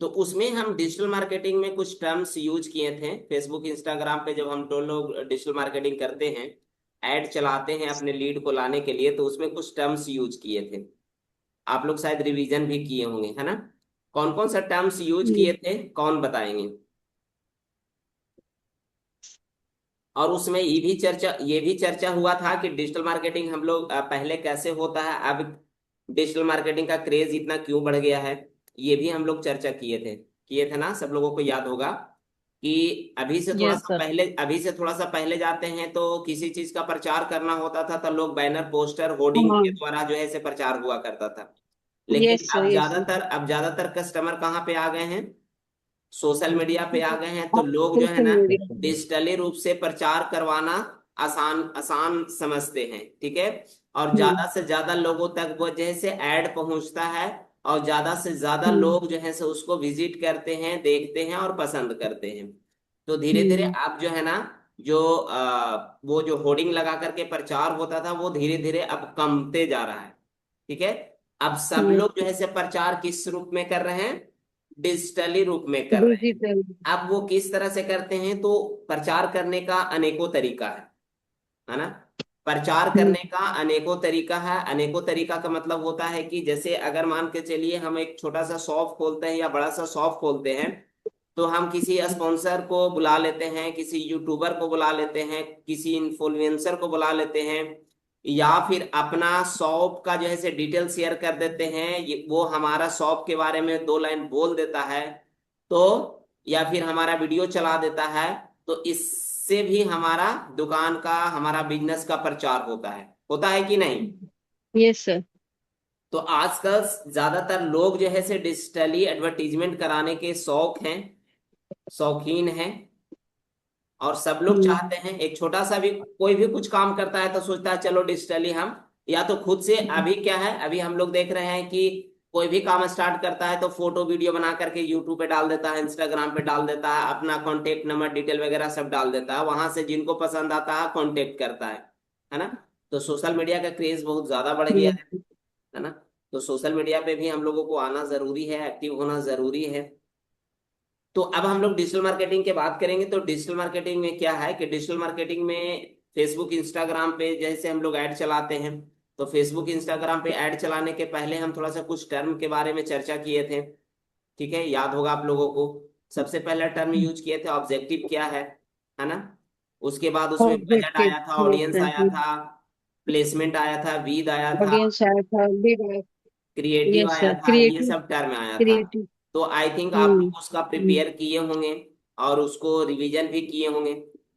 तो उसमें हम डिजिटल मार्केटिंग में कुछ टर्म्स यूज किए थे। फेसबुक इंस्टाग्राम पे जब हम दो लोग डिजिटल मार्केटिंग करते हैं, ऐड चलाते हैं अपने लीड को लाने के लिए, तो उसमें कुछ टर्म्स यूज किए थे। आप लोग शायद रिवीजन भी किए होंगे, है ना? कौन कौन सा टर्म्स यूज किए हम्म। थे, कौन बताएंगे? और उसमें ये भी चर्चा हुआ था कि डिजिटल मार्केटिंग हम लोग पहले कैसे होता है, अब डिजिटल मार्केटिंग का क्रेज इतना क्यों बढ़ गया है। ये भी हम लोग चर्चा किए थे ना, सब लोगों को याद होगा कि यस सर। अभी से थोड़ा सा पहले जाते हैं तो किसी चीज का प्रचार करना होता था तो लोग बैनर पोस्टर होर्डिंग हाँ। के द्वारा जो है से प्रचार हुआ करता था। लेकिन यस सर, यस सर। अब ज्यादातर कस्टमर कहाँ पे आ गए हैं? सोशल मीडिया पे आ गए हैं। तो हाँ, लोग जो है सोशल ना, मीडिया। डिजिटली रूप से प्रचार करवाना आसान आसान समझते हैं, ठीक है। और हम्म। ज्यादा से ज्यादा लोगों तक वो जैसे ऐड पहुंचता है, और ज्यादा से ज्यादा हम्म। लोग जो है से उसको विजिट करते हैं, देखते हैं और पसंद करते हैं। तो धीरे धीरे हम्म। अब जो है ना, वो जो होर्डिंग लगा करके प्रचार होता था वो धीरे धीरे अब कमते जा रहा है, ठीक है। अब सब यस। लोग जो है से प्रचार किस रूप में कर रहे हैं? डिजिटली रूप में कर रहे हैं। डिजिटल। अब वो किस तरह से करते हैं? तो प्रचार करने का अनेकों तरीका है ना? प्रचार हम्म। करने का अनेकों तरीका है। अनेकों तरीका का मतलब होता है कि जैसे अगर मान के चलिए हम एक छोटा सा शॉप खोलते हैं या बड़ा सा शॉप खोलते हैं, तो हम किसी स्पॉन्सर को बुला लेते हैं, किसी यूट्यूबर को बुला लेते हैं, किसी इन्फ्लुएंसर को बुला लेते हैं, या फिर अपना शॉप का जो है से डिटेल शेयर कर देते हैं, वो हमारा शॉप के बारे में दो लाइन बोल देता है, तो या फिर हमारा वीडियो चला देता है। तो इससे भी हमारा दुकान का, हमारा बिजनेस का प्रचार होता है कि नहीं? Yes sir. तो आजकल ज्यादातर लोग जो है से डिजिटली एडवर्टीजमेंट कराने के शौकीन हैं। और सब लोग हम्म। चाहते हैं, एक छोटा सा भी कोई भी कुछ काम करता है तो सोचता है चलो डिजिटली हम, या तो खुद से, अभी क्या है, अभी हम लोग देख रहे हैं कि कोई भी काम स्टार्ट करता है तो फोटो वीडियो बना करके यूट्यूब पे डाल देता है, इंस्टाग्राम पे डाल देता है, अपना कॉन्टेक्ट नंबर डिटेल वगैरह सब डाल देता है, वहां से जिनको पसंद आता है कॉन्टेक्ट करता है ना? तो सोशल मीडिया का क्रेज बहुत ज्यादा बढ़ गया यस। है ना? तो सोशल मीडिया पे भी हम लोगों को आना जरूरी है, एक्टिव होना जरूरी है। तो अब हम लोग डिजिटल मार्केटिंग की बात करेंगे। तो डिजिटल मार्केटिंग में क्या है कि डिजिटल मार्केटिंग में फेसबुक इंस्टाग्राम पे जैसे हम लोग ऐड चलाते हैं, तो फेसबुक इंस्टाग्राम पे ऐड चलाने के पहले हम थोड़ा सा कुछ टर्म के बारे में चर्चा किए थे, ठीक है, याद होगा आप लोगों को। सबसे पहला टर्म यूज किए थे ऑब्जेक्टिव क्या है ना? उसके बाद उसमें बजट ऑब्जेक्टिव। आया था, यस ऑडियंस आया सर। था, प्लेसमेंट आया था, वीद आया था, ऑडियंस आया था, लीड आया। क्रिएटिव यस आया सर, था, ये क्रिएटिव। सब टर्म आया था। क्रिएटिव। तो आई थिंक आप हम्म। लोग उसका हम्म। प्रिपेयर किए होंगे और उसको रिवीजन भी किए होंगे।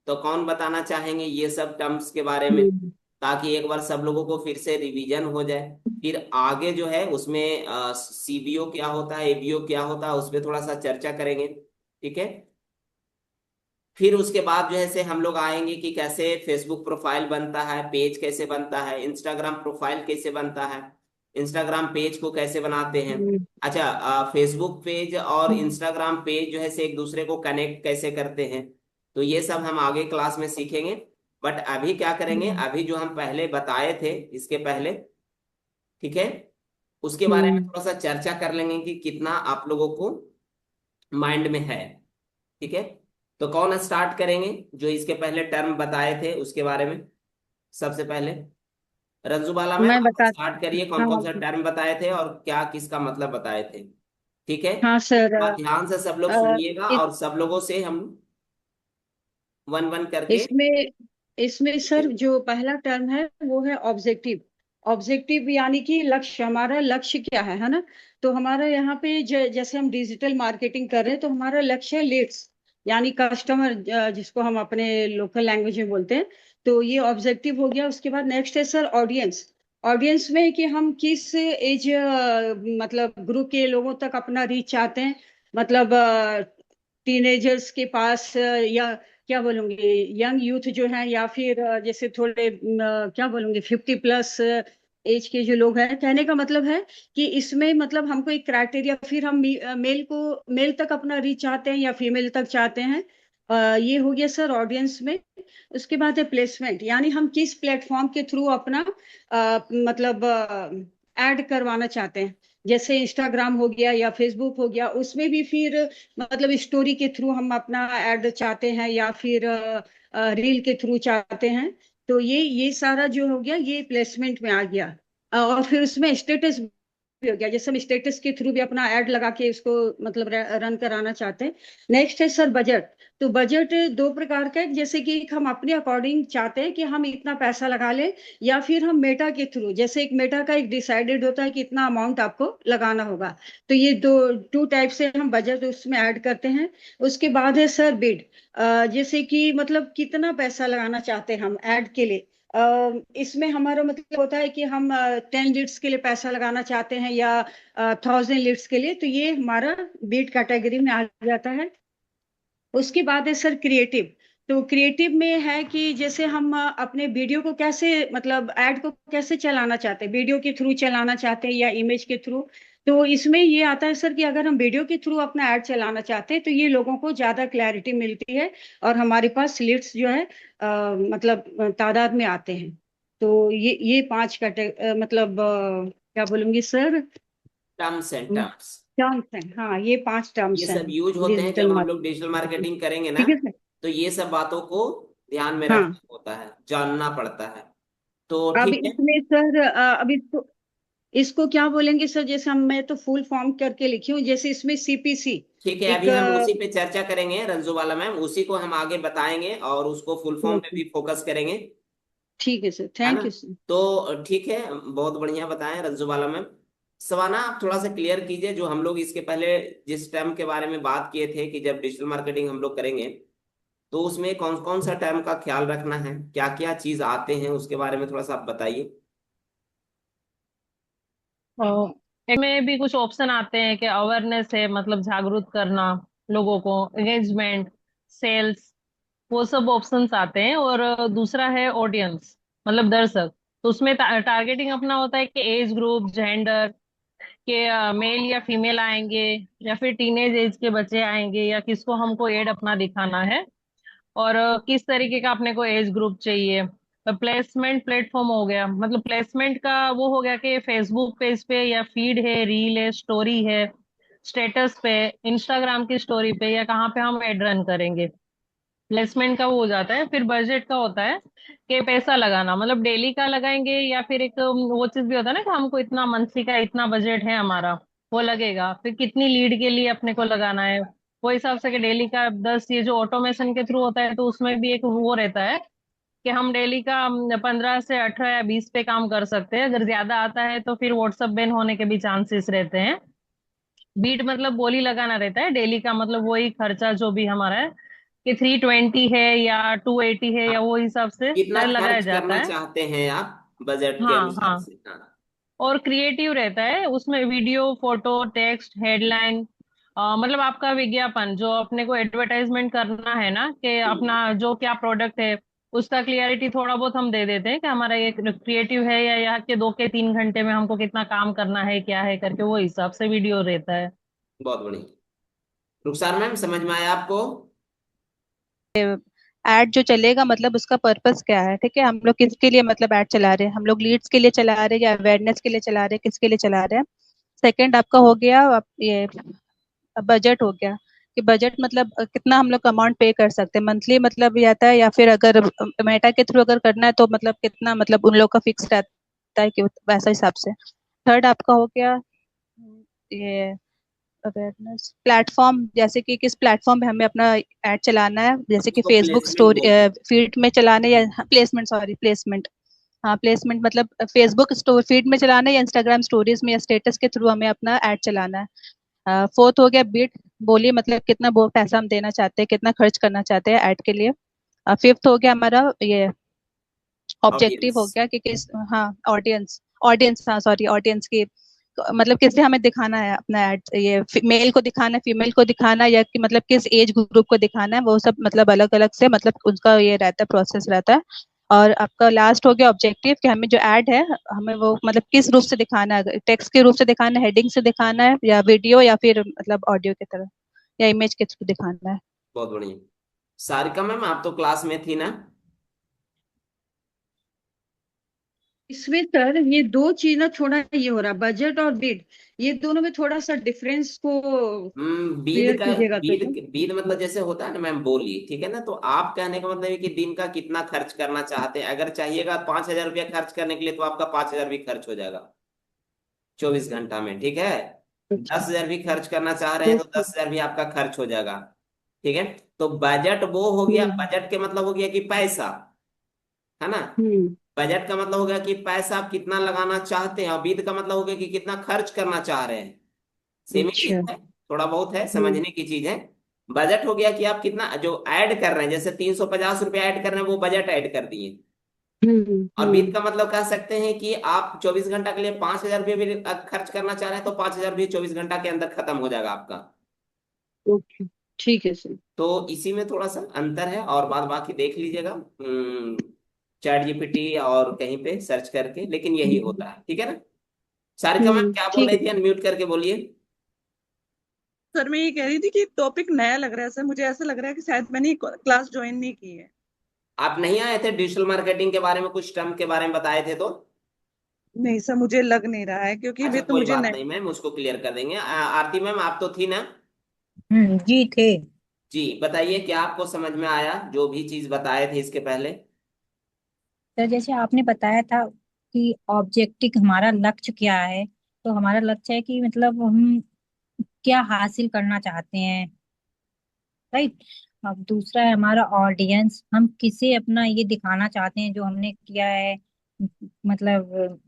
तो कौन बताना चाहेंगे ये सब टर्म्स के बारे में, हम्म। ताकि एक बार सब लोगों को फिर से रिवीजन हो जाए। फिर आगे जो है उसमें सीबीओ क्या होता है, एबीओ क्या होता है, उस पर थोड़ा सा चर्चा करेंगे, ठीक है। फिर उसके बाद जो है से हम लोग आएंगे कि कैसे फेसबुक प्रोफाइल बनता है, पेज कैसे बनता है, इंस्टाग्राम प्रोफाइल कैसे बनता है, इंस्टाग्राम पेज को कैसे बनाते हैं। हम्म। अच्छा, फेसबुक पेज और इंस्टाग्राम पेज जो है से एक दूसरे को कनेक्ट कैसे करते हैं, तो ये सब हम आगे क्लास में सीखेंगे। बट अभी क्या करेंगे, हम्म। अभी जो हम पहले बताए थे इसके पहले, ठीक है, उसके बारे में हम्म। थोड़ा सा चर्चा कर लेंगे कि कितना आप लोगों को माइंड में है, ठीक है। तो कौन स्टार्ट करेंगे जो इसके पहले टर्म बताए थे उसके बारे में? सबसे पहले रंजू बाला मैम, मैं आप बता। स्टार्ट करिए, कौन हाँ। कौन सा टर्म बताए थे और क्या किसका मतलब बताए थे, ठीक है। हाँ सर। बात ध्यान से सब लोग अ, सुनिएगा इस, और सब लोगों से हम वन वन करके। इसमें इसमें सर जो पहला टर्म है वो है ऑब्जेक्टिव। ऑब्जेक्टिव यानी कि लक्ष्य, हमारा लक्ष्य क्या है ना? तो हमारा यहाँ पे जैसे हम डिजिटल मार्केटिंग कर रहे हैं तो हमारा लक्ष्य है लीड्स, यानी कस्टमर, जिसको हम अपने लोकल लैंग्वेज में बोलते हैं। तो ये ऑब्जेक्टिव हो गया। उसके बाद नेक्स्ट है सर ऑडियंस। ऑडियंस में कि हम किस एज, मतलब ग्रुप के लोगों तक अपना रीच चाहते हैं। मतलब टीनेजर्स के पास, या क्या बोलूंगी, यंग यूथ जो है, या फिर जैसे थोड़े क्या बोलूंगी 50+ एज के जो लोग हैं। कहने का मतलब है कि इसमें मतलब हमको एक क्राइटेरिया, फिर हम मेल तक अपना रीच चाहते हैं या फीमेल तक चाहते हैं। ये हो गया सर ऑडियंस में। उसके बाद है प्लेसमेंट, यानी हम किस प्लेटफॉर्म के थ्रू अपना मतलब ऐड करवाना चाहते हैं। जैसे इंस्टाग्राम हो गया या फेसबुक हो गया, उसमें भी फिर मतलब स्टोरी के थ्रू हम अपना ऐड चाहते हैं, या फिर रील के थ्रू चाहते हैं। तो ये सारा जो हो गया ये प्लेसमेंट में आ गया। और फिर उसमें स्टेटस भी हो गया, जैसे हम स्टेटस के थ्रू भी अपना ऐड लगा के इसको मतलब रन कराना चाहते हैं। नेक्स्ट है सर बजट। तो बजट दो प्रकार का है, जैसे कि एक हम अपने अकॉर्डिंग चाहते हैं कि हम इतना पैसा लगा लें, या फिर हम मेटा के थ्रू, जैसे एक मेटा का एक डिसाइडेड होता है कि इतना अमाउंट आपको लगाना होगा। तो ये दो टू टाइप से हम बजट उसमें ऐड करते हैं। उसके बाद है सर बिड। जैसे कि मतलब कितना पैसा लगाना चाहते हैं हम ऐड के लिए। इसमें हमारा मतलब होता है कि हम 10 लीड्स के लिए पैसा लगाना चाहते हैं, या 1000 लीड्स के लिए, तो ये हमारा बीट कैटेगरी में आ जाता है। उसके बाद है सर क्रिएटिव। तो क्रिएटिव में है कि जैसे हम अपने वीडियो को कैसे मतलब ऐड को कैसे चलाना चाहते हैं, वीडियो के थ्रू चलाना चाहते हैं या इमेज के थ्रू। तो इसमें ये आता है सर कि अगर हम वीडियो के थ्रू अपना ऐड चलाना चाहते हैं तो ये लोगों को ज्यादा क्लैरिटी मिलती है, और हमारे पास लीड्स जो है मतलब तादाद में आते हैं। तो ये पांच मतलब क्या बोलूंगी sir, terms and terms terms हैं। हाँ, ये 5 टर्म्स ये हैं सब यूज होते हैं डिजिटल जब हम लोग डिजिटल मार्केटिंग। मार्केटिंग करेंगे ना। ठीक है सर। तो ये सब बातों को ध्यान में हाँ, रखना होता है, जानना पड़ता है। तो अब ठीक है। इसमें सर अब इसको क्या बोलेंगे सर, जैसे हम मैं तो फुल फॉर्म करके लिखी हूँ, जैसे इसमें सीपीसी ठीक है, एक अभी हम उसी पे चर्चा करेंगे रंजू वाला मैम, उसी को हम आगे बताएंगे और उसको फुल फॉर्म पे भी फोकस करेंगे। ठीक है सर, है ना। Thank you sir. तो ठीक है, बहुत बढ़िया बताएं रंजू वाला मैम। सवाना आप थोड़ा सा क्लियर कीजिए, जो हम लोग इसके पहले जिस टर्म के बारे में बात किए थे कि जब डिजिटल मार्केटिंग हम लोग करेंगे तो उसमें कौन कौन सा टर्म का ख्याल रखना है, क्या क्या चीज आते हैं, उसके बारे में थोड़ा सा आप बताइए। इसमें भी कुछ ऑप्शन आते हैं कि अवेयरनेस है, मतलब जागरूक करना लोगों को, एंगेजमेंट, सेल्स, वो सब ऑप्शंस आते हैं। और दूसरा है ऑडियंस, मतलब दर्शक। तो उसमें टारगेटिंग अपना होता है कि एज ग्रुप, जेंडर के मेल या फीमेल आएंगे, या फिर टीनेज एज के बच्चे आएंगे, या किसको हमको एड अपना दिखाना है, और किस तरीके का अपने को एज ग्रुप चाहिए। प्लेसमेंट प्लेटफॉर्म हो गया, मतलब प्लेसमेंट का वो हो गया कि फेसबुक पेज पे, या फीड है, रील है, स्टोरी है, स्टेटस पे, इंस्टाग्राम की स्टोरी पे, या कहाँ पे हम एड रन करेंगे। प्लेसमेंट का वो हो जाता है। फिर बजट का होता है कि पैसा लगाना, मतलब डेली का लगाएंगे, या फिर एक वो चीज भी होता है ना कि हमको इतना मंथली का इतना बजट है हमारा, वो लगेगा। फिर कितनी लीड के लिए अपने को लगाना है, वो हिसाब से कि डेली का 10, ये जो ऑटोमेशन के थ्रू होता है तो उसमें भी एक वो रहता है कि हम डेली का 15 से 18 या 20 पे काम कर सकते हैं। अगर ज्यादा आता है तो फिर व्हाट्सएप बैन होने के भी चांसेस रहते हैं। बीट मतलब बोली लगाना रहता है, डेली का मतलब वही खर्चा जो भी हमारा है, कि 320 है या 280 है, या हाँ, वो हिसाब से कितना लगाया खर्च जाता करना है। चाहते हैं आप बजट के हाँ अनुसार हाँ। से। हाँ। और क्रिएटिव रहता है उसमें, वीडियो, फोटो, टेक्स्ट, हेडलाइन, मतलब आपका विज्ञापन जो अपने को एडवर्टाइजमेंट करना है ना, कि अपना जो क्या प्रोडक्ट है उसका क्लियरिटी थोड़ा बहुत हम दे देते हैं कि हमारा ये क्रिएटिव है, या यहाँ के 2 के 3 घंटे में हमको कितना काम करना है, क्या है करके, वो हिसाब से वीडियो रहता है। बहुत बढ़िया। रुखसार मैम समझ में आया आपको। ऐड जो चलेगा मतलब उसका पर्पस क्या है, ठीक है, हम लोग किसके लिए मतलब ऐड चला रहे हैं, हम लोग लीड्स के लिए चला रहे हैं या अवेयरनेस के लिए चला रहे हैं, किसके लिए चला रहे हैं। सेकंड आपका हो गया ये बजट हो गया, कि बजट मतलब कितना हम लोग अमाउंट पे कर सकते हैं मंथली, मतलब ये आता है, या फिर अगर मेटा के थ्रू अगर करना है तो मतलब कितना, मतलब उन लोग का फिक्स रहता है कि वैसा हिसाब से। थर्ड आपका हो गया ये अवेयरनेस प्लेटफॉर्म, जैसे कि किस प्लेटफॉर्म पे हमें अपना ऐड चलाना है, जैसे कि उसको फेसबुक प्लेसमेंट स्टोरी बोलते हैं। फीड में चलाना है, या प्लेसमेंट, सॉरी प्लेसमेंट। हाँ प्लेसमेंट मतलब फेसबुक स्टोर फीड में चलाना है, या इंस्टाग्राम स्टोरीज में या स्टेटस के थ्रू हमें अपना ऐड चलाना है। फोर्थ हो गया बिड, बोलिए मतलब कितना वो पैसा हम देना चाहते हैं, कितना खर्च करना चाहते हैं ऐड के लिए। फिफ्थ हो गया हमारा ये ऑब्जेक्टिव ऑडियंस। हो गया कि किस, हाँ ऑडियंस, ऑडियंस, हाँ सॉरी ऑडियंस की, मतलब किसे हमें दिखाना है अपना ऐड, ये मेल को दिखाना है, फीमेल को दिखाना है, या कि मतलब किस एज ग्रुप को दिखाना है, वो सब मतलब अलग अलग से मतलब उनका ये रहता है, प्रोसेस रहता है। और आपका लास्ट हो गया ऑब्जेक्टिव, कि हमें जो ऐड है हमें वो मतलब किस रूप से दिखाना है, टेक्स्ट के रूप से दिखाना है, हेडिंग से दिखाना है, या वीडियो, या फिर मतलब ऑडियो की तरह, या इमेज के थ्रू दिखाना है। बहुत बढ़िया। सारिका मैम आप तो क्लास में थी ना। इसमें सर ये दो चीज ना थोड़ा ये हो रहा है, बजट और बिड, ये दोनों में थोड़ा सा डिफरेंस को बीद क्लियर का कीजिएगा तो बीद सर। बीद मतलब जैसे होता है ना मैम, बोली ठीक है ना, तो आप कहने का मतलब है कि दिन का कितना खर्च करना चाहते हैं। अगर चाहिएगा 5,000 रुपया खर्च करने के लिए तो आपका 5,000 भी खर्च हो जाएगा 24 घंटा में, ठीक है। अच्छा। 10,000 भी खर्च करना चाह रहे हैं तो ओके। 10,000 भी आपका खर्च हो जाएगा, ठीक है। तो बजट वो हो गया, हम्म। बजट के मतलब हो गया कि पैसा, है ना। हम्म। बजट का मतलब हो गया कि पैसा आप कितना लगाना चाहते हैं, और वित्त का मतलब हो गया कि कितना खर्च करना चाह रहे हैं। सेम ही चीज अच्छा। है, थोड़ा बहुत है, हम्म। समझने की चीज है। बजट हो गया कि आप कितना जो ऐड कर रहे हैं, जैसे 350 रुपया ऐड कर रहे हैं, वो बजट ऐड कर दिए। और वित्त हम्म। का मतलब कह सकते हैं कि आप 24 घंटा के लिए 5,000 रुपये भी खर्च करना चाह रहे हैं तो 5,000 भी 24 घंटा के अंदर खत्म हो जाएगा आपका। ओके। ठीक है सर। तो इसी में थोड़ा सा अंतर है, और बाद बाकी देख लीजिएगा चैट जीपीटी और कहीं पे सर्च करके, लेकिन यही होता है, ठीक है ना। सारिका मैम क्या बोल ठीक रही है थी, सर। अनम्यूट करके बोलिए। सर मैं ये कह रही थी कि टॉपिक नया लग रहा है सर, मुझे ऐसा लग रहा है कि शायद मैंने क्लास ज्वाइन नहीं की है। आप नहीं आए थे डिजिटल मार्केटिंग के बारे में, कुछ टर्म के बारे में बताए थे तो। नहीं सर, मुझे लग नहीं रहा है क्योंकि अच्छा वे तो कोई मुझे बात नया। नहीं मैम, उसको क्लियर कर देंगे। आरती मैम आप तो थी ना। जी थे। जी बताइए, क्या आपको समझ में आया जो भी चीज बताए थे इसके पहले। तो जैसे आपने बताया था कि ऑब्जेक्टिव हमारा लक्ष्य क्या है, तो हमारा लक्ष्य है कि मतलब हम क्या हासिल करना चाहते हैं, राइट। अब दूसरा है हमारा ऑडियंस, हम किसे अपना ये दिखाना चाहते हैं जो हमने किया है, मतलब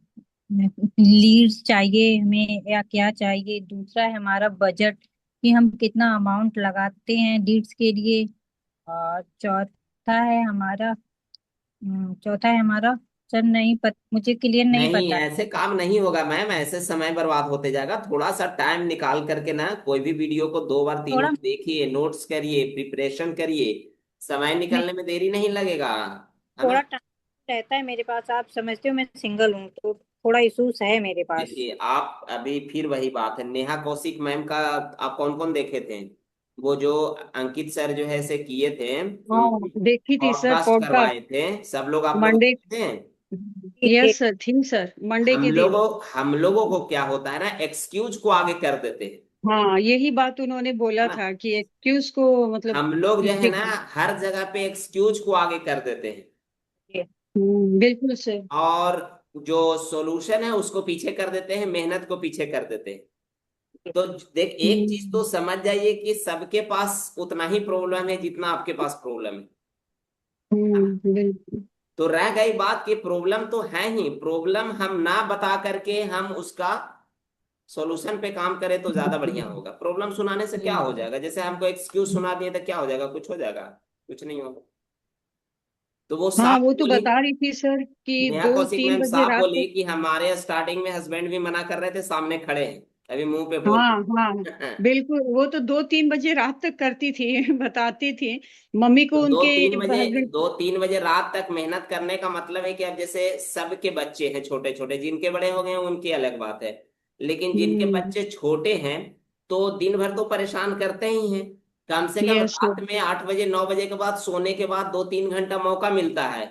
लीड्स चाहिए हमें या क्या चाहिए। दूसरा है हमारा बजट, कि हम कितना अमाउंट लगाते हैं लीड्स के लिए। और चौथा है हमारा, सर नहीं मुझे क्लियर नहीं नहीं पता। ऐसे काम नहीं होगा मैम, ऐसे समय बर्बाद होते जाएगा। थोड़ा सा टाइम निकाल करके ना कोई भी वीडियो को 2 बार 3 बार थोड़ा देखिए, नोट्स करिए, प्रिपरेशन करिए, समय नहीं, निकलने में देरी नहीं लगेगा, है थोड़ा ना। टाइम रहता है मेरे पास, आप समझते हो मैं सिंगल हूँ तो थोड़ा इश्यूज है मेरे पास। देखिए आप अभी फिर वही बात है, नेहा कौशिक मैम का आप कौन कौन देखे थे। वो जो अंकित सर जो है से किए थे, हाँ देखी थी सर पॉडकास्ट पॉडकास्ट। करवाए थे, सब लोग आप लोग मंडे। देखे थे। जी थे। यस सर, थी सर मंडे के दिन। हम लोगों को क्या होता है ना, एक्सक्यूज को आगे कर देते हैं, हाँ यही बात उन्होंने बोला है ना। था कि एक्सक्यूज को मतलब हम लोग जो है ना दिख। हर जगह पे एक्सक्यूज को आगे कर देते हैं, बिल्कुल सर। और जो सॉल्यूशन है उसको पीछे कर देते हैं, मेहनत को पीछे कर देते हैं। तो देख एक चीज तो हम्म। समझ जाइए कि सबके पास उतना ही प्रॉब्लम है जितना आपके पास प्रॉब्लम है ना। बिल्कुल। तो रह गई बात कि प्रॉब्लम तो है ही, प्रॉब्लम हम ना बता करके हम उसका सॉल्यूशन पे काम करें तो ज्यादा बढ़िया होगा। प्रॉब्लम सुनाने से क्या हो जाएगा, जैसे हमको एक्सक्यूज सुना दिए तो क्या हो जाएगा, कुछ हो जाएगा, कुछ नहीं होगा। तो वो हाँ साफ वो तो बोली, बता रही थी सर कि नेहा दो कौशिक तीन मैम बजे साफ रात बोली तक। कि हमारे स्टार्टिंग में हस्बैंड भी मना कर रहे थे, सामने खड़े हैं, अभी मुंह पे बोल हाँ हाँ रहे हैं। बिल्कुल, वो तो 2-3 बजे रात तक करती थी बताती थी मम्मी तो को दो उनके तीन बजे हस्बैंड। 2-3 बजे रात तक मेहनत करने का मतलब है कि अब जैसे सबके बच्चे हैं छोटे छोटे, जिनके बड़े हो गए हैं उनकी अलग बात है, लेकिन जिनके हम्म। बच्चे छोटे हैं तो दिन भर तो परेशान करते ही हैं। कम से कम यस सर। रात में 8 बजे 9 बजे के बाद सोने के बाद 2-3 घंटा मौका मिलता है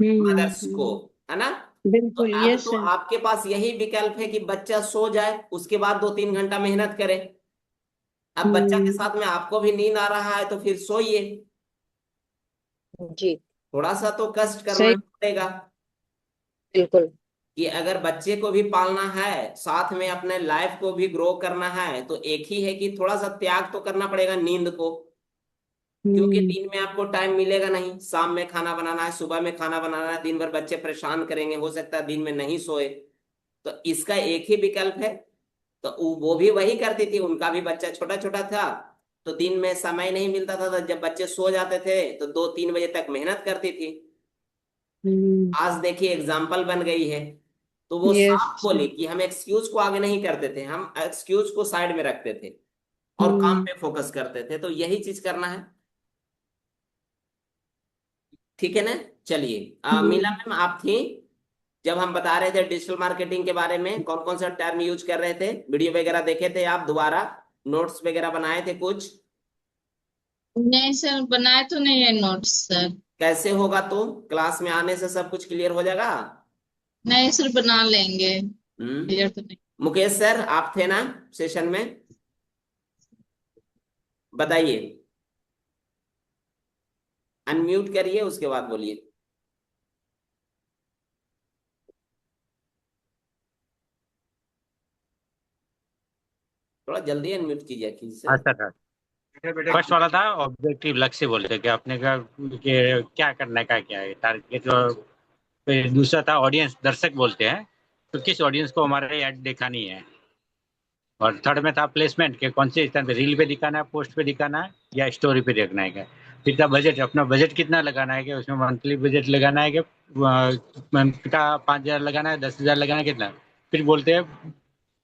मदर्स को, हम्म। है ना। तो बिल्कुल अब यस तो सर। आपके पास यही विकल्प है कि बच्चा सो जाए, उसके बाद 2-3 घंटा मेहनत करे। अब बच्चा के हम्म। साथ में आपको भी नींद आ रहा है तो फिर सोइए, जी थोड़ा सा तो कष्ट करना सही। पड़ेगा। बिल्कुल। कि अगर बच्चे को भी पालना है, साथ में अपने लाइफ को भी ग्रो करना है, तो एक ही है कि थोड़ा सा त्याग तो करना पड़ेगा नींद को। क्योंकि हम्म। दिन में आपको टाइम मिलेगा नहीं, शाम में खाना बनाना है, सुबह में खाना बनाना है, दिन भर बच्चे परेशान करेंगे, हो सकता है दिन में नहीं सोए। तो इसका एक ही विकल्प है। तो वो भी वही करती थी, उनका भी बच्चा छोटा छोटा था, तो दिन में समय नहीं मिलता था, तो जब बच्चे सो जाते थे तो 2-3 बजे तक मेहनत करती थी। हम्म। आज देखिए एग्जाम्पल बन गई है। तो वो यस साफ सर। बोली कि हम एक्सक्यूज को आगे नहीं करते थे, हम एक्सक्यूज को साइड में रखते थे और काम हम्म। पे फोकस करते थे, तो यही चीज करना है, ठीक है ना। चलिए मीला हम्म। मैम आप थी जब हम बता रहे थे डिजिटल मार्केटिंग के बारे में, कौन कौन सा टर्म यूज कर रहे थे, वीडियो वगैरह देखे थे आप दोबारा, नोट्स वगैरह बनाए थे कुछ। नहीं सर, बनाए तो नहीं है नोट्स सर। कैसे होगा, तो क्लास में आने से सब कुछ क्लियर हो जाएगा। नहीं सर, बना लेंगे। क्लियर तो नहीं। मुकेश सर आप थे ना सेशन में? बताइए, अनम्यूट करिए उसके बाद बोलिए। थोड़ा जल्दी अनम्यूट कीजिए अखिल हाँ सर। सर। फर्स्ट वाला था ऑब्जेक्टिव लक्ष्य बोलते कि आपने का कि क्या करने का क्या है टारगेट। और फिर दूसरा था ऑडियंस दर्शक बोलते हैं, तो किस ऑडियंस को हमारे ऐड दिखानी है। और थर्ड में था प्लेसमेंट के कौन से स्थान पे, रील पे दिखाना है, पोस्ट पे दिखाना है या स्टोरी पे दिखाना है क्या। फिर था बजट, अपना बजट कितना लगाना है, कि उसमें मंथली बजट लगाना है कि मंथ का 5,000 लगाना है, 10,000 लगाना है, कितना। फिर बोलते हैं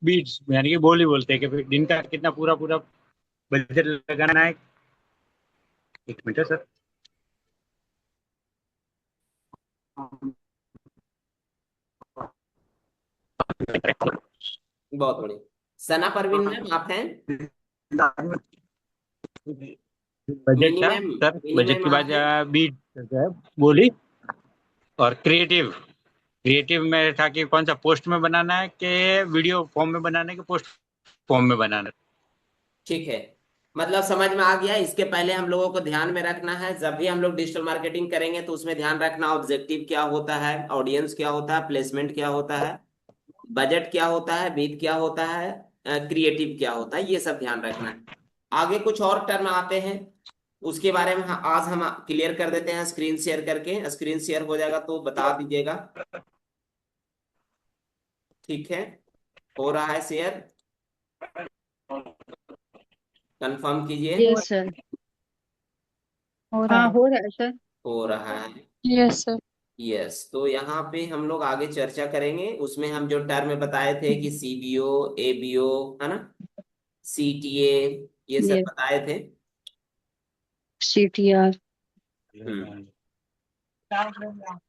बीट्स, यानी कि बोली बोलते हैं कि फिर दिन का कितना पूरा पूरा बजट लगाना है। एक मिनट सर। बहुत बढ़िया। सना परवीन मैम आप हैं? बजट मिनी था ma'am, sir, mini budget ma'am के आप बाद हैं? बीट बोली। और क्रिएटिव, क्रिएटिव में था कि कौन सा पोस्ट में बनाना है कि वीडियो फॉर्म में बनाना है कि पोस्ट फॉर्म में बनाना है। ठीक है, मतलब समझ में आ गया। इसके पहले हम लोगों को ध्यान में रखना है, जब भी हम लोग डिजिटल मार्केटिंग करेंगे तो उसमें ध्यान रखना ऑब्जेक्टिव क्या होता है, ऑडियंस क्या होता है, प्लेसमेंट क्या होता है, बजट क्या होता है, बीट क्या होता है, क्रिएटिव क्या होता है, ये सब ध्यान रखना है। आगे कुछ और टर्म आते हैं, उसके बारे में आज हम क्लियर कर देते हैं। स्क्रीन शेयर करके, स्क्रीन शेयर हो जाएगा तो बता दीजिएगा। ठीक है, हो रहा है शेयर, कंफर्म कीजिए। Yes sir. हो रहा हाँ है। हो रहा है सर। हो रहा है। Yes sir. यस, तो यहाँ पे हम लोग आगे चर्चा करेंगे। उसमें हम जो टर्म बताए थे कि सीबीओ, एबीओ, है ना, सीटीए, ये सब ये बताए थे। CTR। हम्म,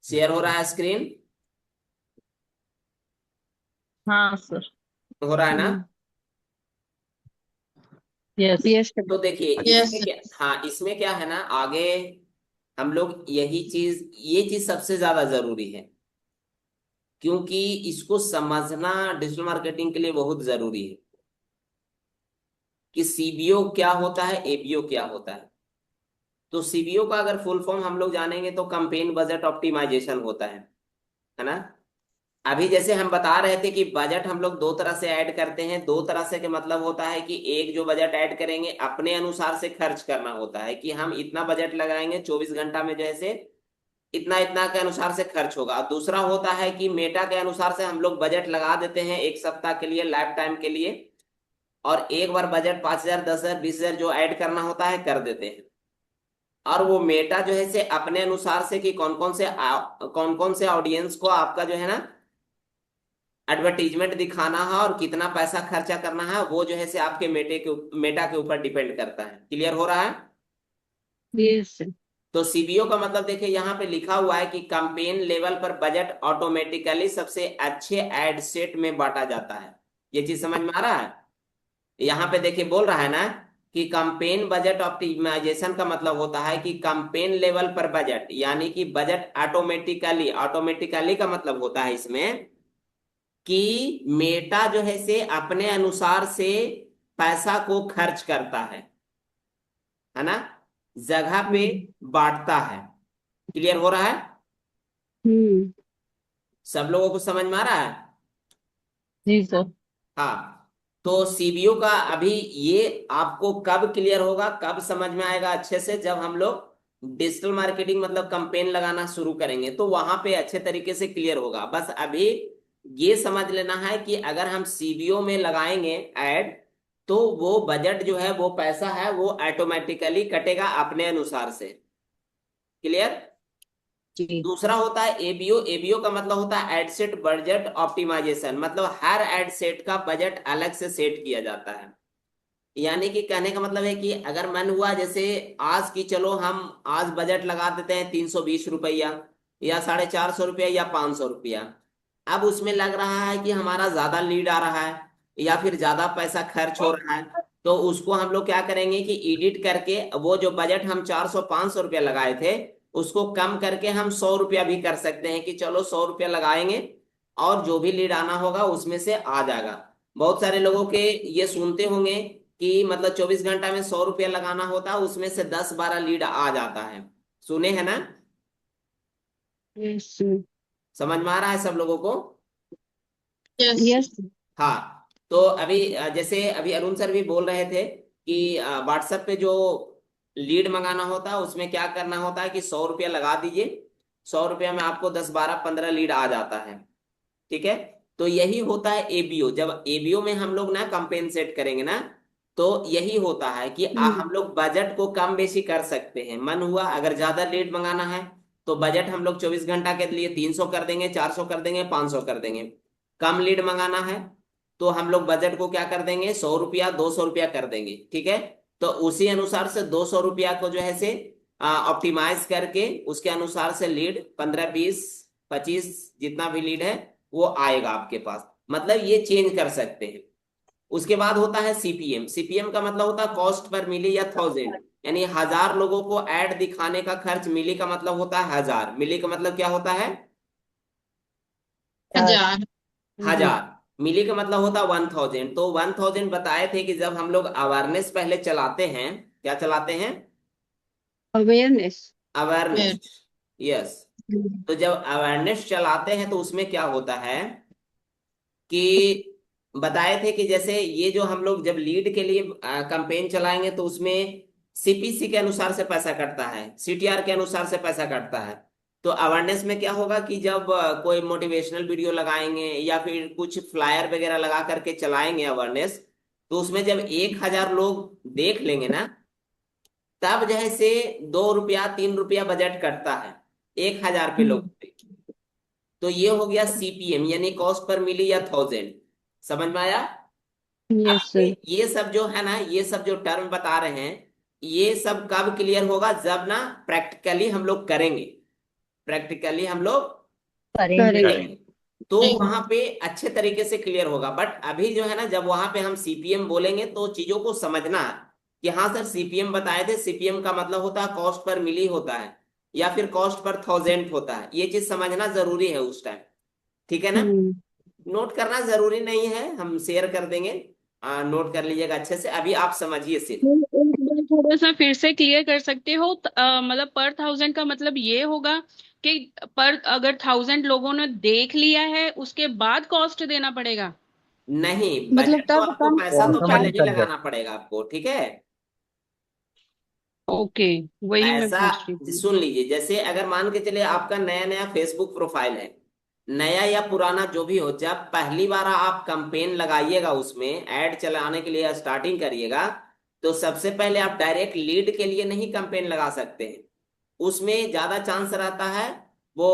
शेयर हो रहा है स्क्रीन? हाँ सर। हो रहा है ना? यस। Yes sir. तो देखिए यस इसमें सर। क्या, हाँ इसमें क्या है ना, आगे हम लोग यही चीज, ये चीज सबसे ज्यादा जरूरी है, क्योंकि इसको समझना डिजिटल मार्केटिंग के लिए बहुत जरूरी है कि सीबीओ क्या होता है, एबीओ क्या होता है। तो सीबीओ का अगर फुल फॉर्म हम लोग जानेंगे तो कैंपेन बजट ऑप्टिमाइजेशन होता है ना। अभी जैसे हम बता रहे थे कि बजट हम लोग दो तरह से ऐड करते हैं। दो तरह से का मतलब होता है कि एक जो बजट ऐड करेंगे अपने अनुसार से खर्च करना होता है, कि हम इतना बजट लगाएंगे 24 घंटा में, जैसे इतना इतना के अनुसार से खर्च होगा। और दूसरा होता है कि मेटा के अनुसार से हम लोग बजट लगा देते हैं एक सप्ताह के लिए, लाइफ टाइम के लिए, और एक बार बजट 5,000, 10,000, 20,000 जो ऐड करना होता है कर देते हैं। और वो मेटा जो है से अपने अनुसार से कि कौन कौन से ऑडियंस को आपका जो है ना एडवर्टीजमेंट दिखाना है और कितना पैसा खर्चा करना है, वो जो है से आपके मेटा के ऊपर डिपेंड करता है। क्लियर हो रहा है? Yes sir. तो सीबीओ का मतलब देखिए यहाँ पे लिखा हुआ है कि कैंपेन लेवल पर बजट ऑटोमेटिकली सबसे अच्छे एड सेट में बांटा जाता है। ये चीज समझ में आ रहा है? यहाँ पे देखिए बोल रहा है ना कि कैंपेन बजट ऑप्टिमाइजेशन का मतलब होता है कि कैंपेन लेवल पर बजट, यानी कि बजट ऑटोमेटिकली, ऑटोमेटिकली का मतलब होता है इसमें कि मेटा जो है से अपने अनुसार से पैसा को खर्च करता है ना, जगह पे हम्म। बांटता है। क्लियर हो रहा है? हम्म। सब लोगों को समझ में आ रहा है? जी सर। हाँ, तो सीबीओ का अभी ये आपको कब क्लियर होगा, कब समझ में आएगा अच्छे से, जब हम लोग डिजिटल मार्केटिंग मतलब कैंपेन लगाना शुरू करेंगे तो वहां पे अच्छे तरीके से क्लियर होगा। बस अभी ये समझ लेना है कि अगर हम सीबीओ में लगाएंगे ऐड, तो वो बजट जो है, वो पैसा है, वो ऑटोमेटिकली कटेगा अपने अनुसार से। क्लियर? जी। दूसरा होता है एबीओ। एबीओ का मतलब होता है एड सेट बजट ऑप्टिमाइजेशन, मतलब हर एड सेट का बजट अलग से सेट किया जाता है। यानी कि कहने का मतलब है कि अगर मन हुआ जैसे आज की, चलो हम आज बजट लगा देते हैं 320 रुपया या 450 रुपया या 500 रुपया। अब उसमें लग रहा है कि हमारा ज्यादा लीड आ रहा है या फिर ज्यादा पैसा खर्च हो रहा है, तो उसको हम लोग क्या करेंगे कि एडिट करके वो जो बजट हम 400, 500 रुपया लगाए थे उसको कम करके हम 100 रुपया भी कर सकते हैं, कि चलो 100 रुपया लगाएंगे और जो भी लीड आना होगा उसमें से आ जाएगा। बहुत सारे लोगों के ये सुनते होंगे कि मतलब 24 घंटा में 100 रुपया लगाना होता है, उसमें से 10-12 लीड आ जाता है। सुने हैं ना? यस समझ में आ रहा है सब लोगों को? यस। यस हाँ। तो अभी जैसे अभी अरुण सर भी बोल रहे थे कि व्हाट्सएप पे जो लीड मंगाना होता है उसमें क्या करना होता है कि 100 रुपया लगा दीजिए। 100 रुपया में आपको 10-12-15 लीड आ जाता है। ठीक है। तो यही होता है एबीओ। जब एबीओ में हम लोग ना कंपेन सेट करेंगे ना, तो यही होता है कि हम लोग बजट को कम बेशी कर सकते हैं। मन हुआ अगर ज्यादा लीड मंगाना है तो बजट हम लोग 24 घंटा के लिए 300 कर देंगे, 400 कर देंगे, 500 कर देंगे। कम लीड मंगाना है तो हम लोग बजट को क्या कर देंगे, 100 रुपया 200 रुपया कर देंगे। ठीक है। तो उसी अनुसार से 200 रुपया को जो है से ऑप्टिमाइज करके उसके अनुसार से लीड 15, 20, 25 जितना भी लीड है वो आएगा आपके पास। मतलब ये चेंज कर सकते हैं। उसके बाद होता है सीपीएम। सीपीएम का मतलब होता है कॉस्ट पर मिली या 1000, यानी 1000 लोगों को ऐड दिखाने का खर्च। मिली का मतलब होता है 1000। मिली का मतलब क्या होता है? 1000। 1000। मिली का मतलब होता है 1000। तो 1000 बताए थे कि जब हम लोग अवेयरनेस पहले चलाते हैं, क्या चलाते हैं? Awareness awareness. यस। तो जब अवेयरनेस चलाते हैं तो उसमें क्या होता है कि बताए थे कि जैसे ये जो हम लोग जब लीड के लिए कैंपेन चलाएंगे तो उसमें सीपीसी के अनुसार से पैसा कटता है, सीटीआर के अनुसार से पैसा कटता है। तो अवेयरनेस में क्या होगा कि जब कोई मोटिवेशनल वीडियो लगाएंगे या फिर कुछ फ्लायर वगैरह लगा करके चलाएंगे अवेयरनेस, तो उसमें जब 1000 लोग देख लेंगे ना, तब जो है से 2 रुपया 3 रुपया बजट कटता है 1000 पे लोग पे। तो ये हो गया सीपीएम, यानी कॉस्ट पर मिली या 1000। समझ में आया? यस अब सर ये सब जो है ना, ये सब जो टर्म बता रहे हैं, ये सब कब क्लियर होगा? जब ना प्रैक्टिकली हम लोग करेंगे। प्रैक्टिकली हम लोग करेंगे। करेंगे तो वहां पे अच्छे तरीके से क्लियर होगा। बट अभी जो है ना, जब वहां पे हम सीपीएम बोलेंगे तो चीजों को समझना है कि हाँ सर सीपीएम बताए थे, सीपीएम का मतलब होता है कॉस्ट पर मिली होता है या फिर कॉस्ट पर 1000 होता है। ये चीज समझना जरूरी है उस टाइम। ठीक है ना? नोट करना जरूरी नहीं है, हम शेयर कर देंगे। नोट कर लीजिएगा अच्छे से। अभी आप समझिए सिर्फ। एक बार थोड़ा सा फिर से क्लियर कर सकते हो? मतलब पर 1000 का मतलब ये होगा कि पर अगर 1000 लोगों ने देख लिया है उसके बाद कॉस्ट देना पड़ेगा? नहीं, मतलब बजट तो तब आपको कम पैसा तो पहले ऑटोमेटिक ही कट जाए। लगाना पड़ेगा आपको। ठीक है। ओके, वही मैं पैसा पूछ रही थी। सुन लीजिए। जैसे अगर मान के चलिए आपका नया नया फेसबुक प्रोफाइल है, नया या पुराना जो भी हो, जब पहली बार आप कैंपेन लगाइएगा, उसमें ऐड चलाने के लिए स्टार्टिंग करिएगा, तो सबसे पहले आप डायरेक्ट लीड के लिए नहीं कैंपेन लगा सकते हैं। उसमें ज्यादा चांस रहता है वो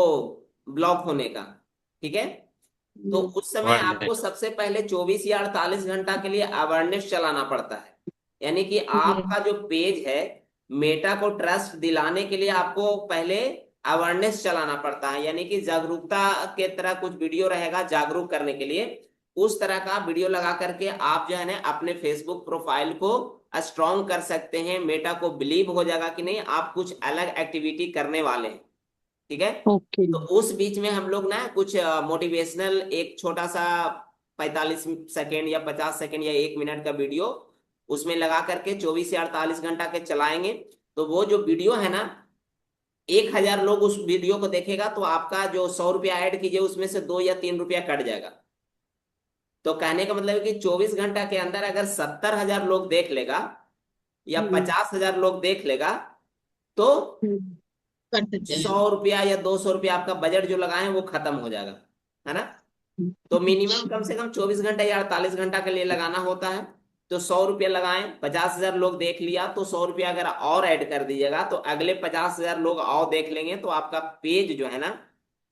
ब्लॉक होने का। ठीक है। तो उस समय आपको सबसे पहले 24 या 48 घंटा के लिए अवेयरनेस चलाना पड़ता है। यानी कि आपका जो पेज है, मेटा को ट्रस्ट दिलाने के लिए आपको पहले अवेयरनेस चलाना पड़ता है। यानी कि जागरूकता के तरह कुछ वीडियो रहेगा जागरूक करने के लिए। उस तरह का वीडियो लगा करके आप जो है ना अपने फेसबुक प्रोफाइल को स्ट्रॉन्ग कर सकते हैं। मेटा को बिलीव हो जाएगा कि नहीं आप कुछ अलग एक्टिविटी करने वाले हैं। ठीक है। ओके। तो उस बीच में हम लोग ना कुछ मोटिवेशनल एक छोटा सा 45 सेकेंड या 50 सेकेंड या 1 मिनट का वीडियो उसमें लगा करके 24 या 48 घंटा के चलाएंगे। तो वो जो वीडियो है ना, 1000 लोग उस वीडियो को देखेगा तो आपका जो 100 रुपया ऐड कीजिए उसमें से 2 या 3 रुपया कट जाएगा। तो कहने का मतलब है कि 24 घंटा के अंदर अगर 70,000 लोग देख लेगा या 50,000 लोग देख लेगा, तो कर सकते हैं। 100 रुपया या 200 रुपया आपका बजट जो लगाए वो खत्म हो जाएगा। है ना? तो मिनिमम कम से कम 24 घंटा या 48 घंटा के लिए लगाना होता है। तो 100 रुपया लगाएं, 50,000 लोग देख लिया तो 100 रुपया अगर और ऐड कर दीजिएगा तो अगले 50,000 लोग और देख लेंगे। तो आपका पेज जो है ना,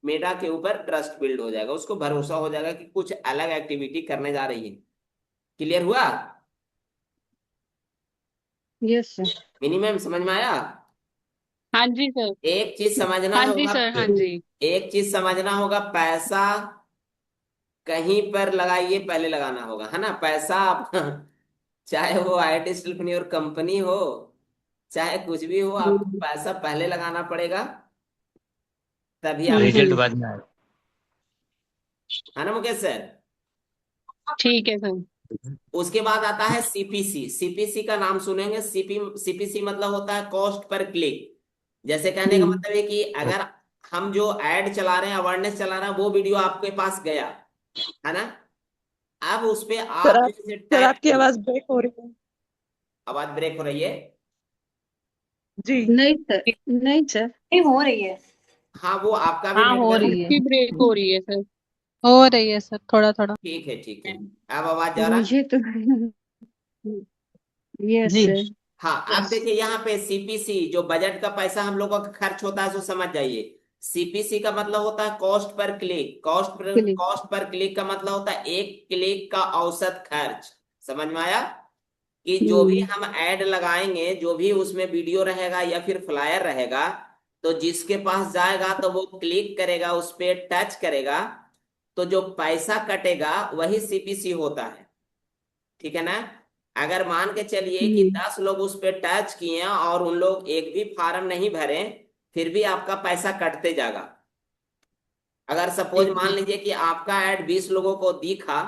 मेटा के ऊपर ट्रस्ट बिल्ड हो जाएगा, उसको भरोसा हो जाएगा कि कुछ अलग एक्टिविटी करने जा रही है। क्लियर हुआ? यस सर मिनिमम समझ में आया? हाँ जी सर। एक चीज समझना हाँ जी होगा। सर। हाँ जी। एक चीज समझना होगा, पैसा कहीं पर लगाइए पहले लगाना होगा। है ना? पैसा आप चाहे वो आईटी स्टिल्पनी कंपनी हो, चाहे कुछ भी हो, आपको पैसा पहले लगाना पड़ेगा, तभी आप रिजल्ट बाद में आएगा। है ना मुकेश सर। ठीक है सर। उसके बाद आता है सीपीसी। सीपीसी का नाम सुनेंगे। सीपीसी मतलब होता है कॉस्ट पर क्लिक। जैसे कहने का मतलब है कि अगर हम जो एड चला रहे हैं, अवेयरनेस चला रहे हैं, वो वीडियो आपके पास गया, है ना, अब उस पे सर आप आप जैसे सर टैप आपकी किए। आवाज ब्रेक हो रही है। आवाज ब्रेक हो रही है। जी नहीं सर, नहीं सर। नहीं हो रही है। हाँ, वो आपका भी हाँ हो रही नेटवर्क। है। आपकी ब्रेक हो रही है सर। हो रही है सर, थोड़ा थोड़ा। ठीक है, ठीक है। अब आवाज जा रहा है। मुझे तो यस जी। सर। हाँ, आप यस। देखिए यहाँ पे सीपीसी जो बजट का पैसा हम लोगों का खर्च होता है, सो समझ जाइए। सीपीसी का मतलब होता है cost per click. Cost per click का मतलब होता है एक क्लिक का औसत खर्च। समझ में आया? कि जो भी हम ऐड लगाएंगे, जो भी उसमें वीडियो रहेगा या फिर फ्लायर रहेगा, तो जिसके पास जाएगा तो वो क्लिक करेगा, उस पर टच करेगा, तो जो पैसा कटेगा वही सीपीसी होता है। ठीक है ना। अगर मान के चलिए कि 10 लोग उस पर टच किए और उन लोग एक भी फॉर्म नहीं भरे, फिर भी आपका पैसा कटते जाएगा। अगर सपोज मान लीजिए कि आपका ऐड 20 लोगों को दिखा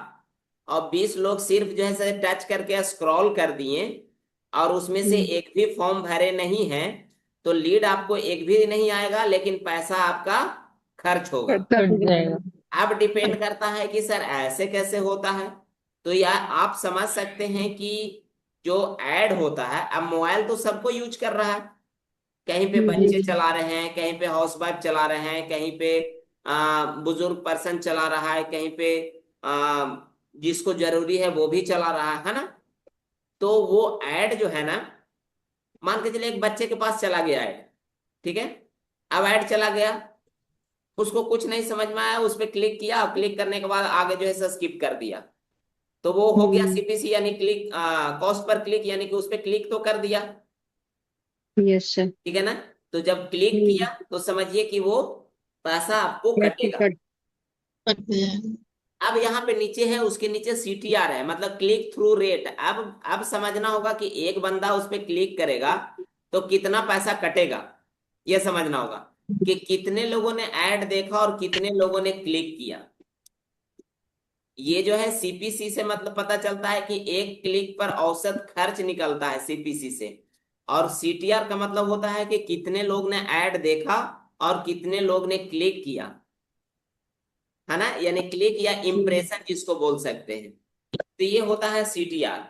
और 20 लोग सिर्फ जो है से टच करके स्क्रॉल कर दिए और उसमें से एक भी फॉर्म भरे नहीं है, तो लीड आपको एक भी नहीं आएगा, लेकिन पैसा आपका खर्च होगा। कट जाएगा। अब डिपेंड करता है कि सर ऐसे कैसे होता है। तो यार आप समझ सकते हैं कि जो ऐड होता है, अब मोबाइल तो सबको यूज कर रहा है। कहीं पे बच्चे चला रहे हैं, कहीं पे हाउस वाइफ चला रहे हैं, कहीं पे बुजुर्ग पर्सन चला रहा है, कहीं पे आ, जिसको जरूरी है वो भी चला रहा है ना। तो वो ऐड जो है ना, मान के चलिए एक बच्चे के पास चला गया ऐड, ठीक है। अब ऐड चला गया, उसको कुछ नहीं समझ में आया, उस पर क्लिक किया, क्लिक करने के बाद आगे जो है स्किप कर दिया, तो वो हो गया सीपीसी, यानी क्लिक कॉस्ट पर क्लिक, यानी कि उस पर क्लिक तो कर दिया। Yes sir. ठीक है ना। तो जब क्लिक किया तो समझिए कि वो पैसा आपको कटेगा। कट जाएगा। अब यहाँ पे नीचे है, उसके नीचे सीटीआर है, मतलब क्लिक थ्रू रेट। अब समझना होगा कि एक बंदा उस पर क्लिक करेगा तो कितना पैसा कटेगा, ये समझना होगा कि कितने लोगों ने ऐड देखा और कितने लोगों ने क्लिक किया। ये जो है सीपीसी से मतलब पता चलता है कि एक क्लिक पर औसत खर्च निकलता है सीपीसी से। और सीटीआर का मतलब होता है कि कितने लोग ने ऐड देखा और कितने लोग ने क्लिक किया, है ना, यानी क्लिक या इंप्रेशन जिसको बोल सकते हैं। तो ये होता है सीटीआर।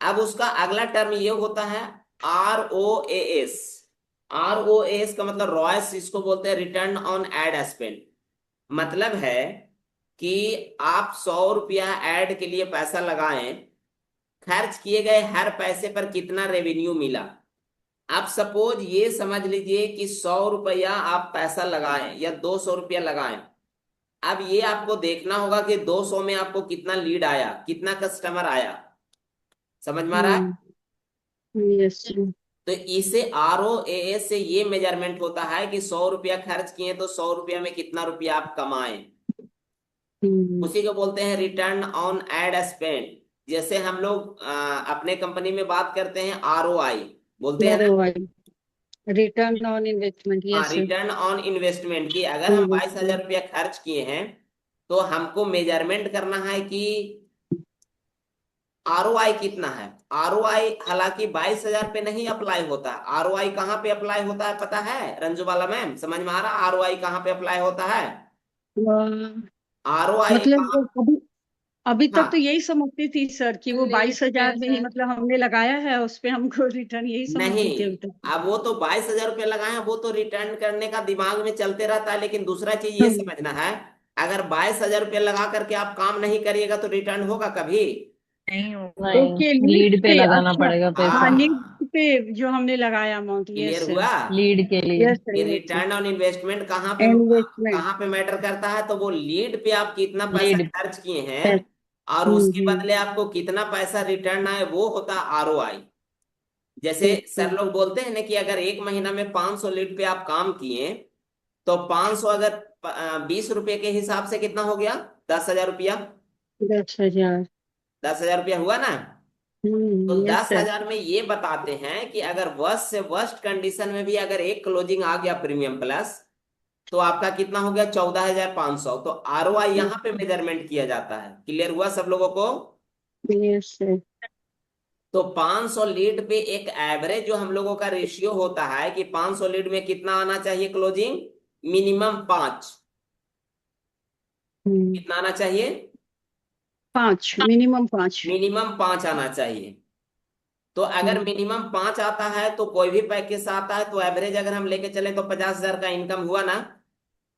अब उसका अगला टर्म ये होता है ROAS। ROAS का मतलब रॉयस, इसको बोलते हैं रिटर्न ऑन एड स्पेंड। मतलब है कि आप 100 रुपया ऐड के लिए पैसा लगाएं, खर्च किए गए हर पैसे पर कितना रेवेन्यू मिला। आप सपोज ये समझ लीजिए कि 100 रुपया आप पैसा लगाएं या 200 रुपया लगाएं। अब ये आपको देखना होगा कि 200 में आपको कितना लीड आया, कितना कस्टमर आया। समझ में आ रहा है? Yes sir. तो इसे ROAS से ये मेजरमेंट होता है कि 100 रुपया खर्च किए तो 100 रुपया में कितना रुपया आप कमाएं। उसी को बोलते हैं रिटर्न ऑन एड स्पेंड। जैसे हम लोग अपने कंपनी में बात करते हैं ROI, बोलते हैं ना। Return on investment. हाँ, yes sir. Return on investment की अगर हम 22,000 रुपया खर्च किए हैं, तो हमको मेजरमेंट करना है कि ROI कितना है। ROI हालांकि 22,000 पे नहीं अप्लाई होता। ROI कहाँ पे अप्लाई होता है पता है रंजुबाला मैम? समझ में आ रहा ROI कहाँ पे अप्लाई होता है? ROI मतलब अभी अभी तक तो हाँ, यही समझती थी सर कि वो 22,000 में ही मतलब हमने लगाया है, उस पे हमको रिटर्न, यही समझती नहीं, थी अभी तक। अब वो तो 22,000 रुपये लगाए हैं, वो तो रिटर्न करने का दिमाग में चलते रहता है, लेकिन दूसरा चीज ये समझना है, अगर 22,000 रुपये लगा करके आप काम नहीं करिएगा तो रिटर्न होगा कभी? नहीं हो। ओके, नहीं, लीड पे लगाना अच्छा। पड़ेगा पैसा। हाँ, हाँ, लीड पे जो हमने लगाया अमाउंट। Clear yes sir. हुआ? लीड के लिए। Yes sir. ये yes sir. Return on investment investment. कहाँ पे मैटर करता है, तो वो लीड पे आप कितना पैसा लीड। खर्च किए हैं और उसके बदले आपको कितना पैसा रिटर्न आए, वो होता है ROI। जैसे सर लोग बोलते हैं ना कि अगर एक महीना में 500 लीड पे आप काम किए, तो 500 अगर 20 रुपए के हिसाब से कितना हो गया? 10,000 रुपया। 10,000। 10,000 रुपया हुआ ना। तो यस दस सर। हजार में ये बताते हैं कि अगर वर्स्ट से वर्स्ट कंडीशन में भी अगर एक क्लोजिंग आ गया प्रीमियम प्लस, तो आपका कितना हो गया 14,500। तो ROI यहाँ पे मेजरमेंट किया जाता है। क्लियर हुआ सब लोगों को? Yes sir. तो 500 लीड पे एक एवरेज जो हम लोगों का रेशियो होता है कि 500 लीड में कितना आना चाहिए क्लोजिंग? मिनिमम 5। कितना आना चाहिए? 5, मिनिमम 5। मिनिमम 5 आना चाहिए। तो अगर मिनिमम 5 आता है तो कोई भी पैकेज आता है तो एवरेज अगर हम लेके चले तो 50,000 का इनकम हुआ ना।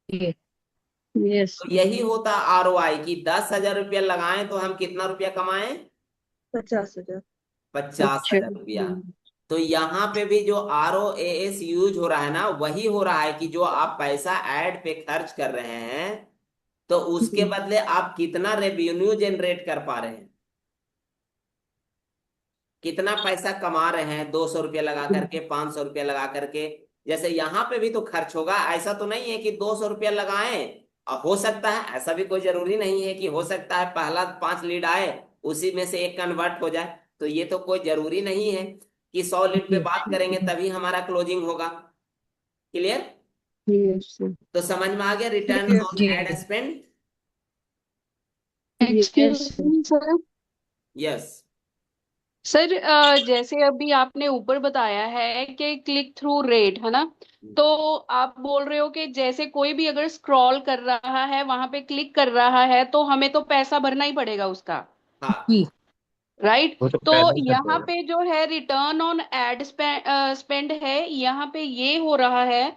यस। तो यही होता ROI कि 10,000 रुपया लगाएं तो हम कितना रुपया कमाएं? 50,000। 50,000 रुपया। तो यहाँ पे भी जो ROAS यूज हो रहा है ना, वही हो रहा है कि जो आप पैसा ऐड पे खर्च कर रहे हैं तो उसके बदले आप कितना रेवेन्यू जनरेट कर पा रहे हैं, कितना पैसा कमा रहे हैं 200 रुपया लगा करके, 500 रुपया लगा करके। जैसे यहाँ पे भी तो खर्च होगा। ऐसा तो नहीं है कि 200 रुपया लगाएं और हो सकता है, ऐसा भी कोई जरूरी नहीं है कि हो सकता है पहला 5 लीड आए उसी में से एक कन्वर्ट हो जाए। तो ये तो कोई जरूरी नहीं है कि 100 लीड पे बात करेंगे तभी हमारा क्लोजिंग होगा। क्लियर? यस तो समझ में आ गया return on ad spend? Excuse me sir. Yes. Sir जैसे अभी आपने ऊपर बताया है कि क्लिक थ्रू रेट है ना, तो आप बोल रहे हो कि जैसे कोई भी अगर स्क्रॉल कर रहा है वहां पे क्लिक कर रहा है तो हमें तो पैसा भरना ही पड़ेगा उसका, हाँ, राइट? वो तो तो पहले ही कर यहाँ देगा। पे जो है रिटर्न ऑन एड स्पेंड है, यहाँ पे ये हो रहा है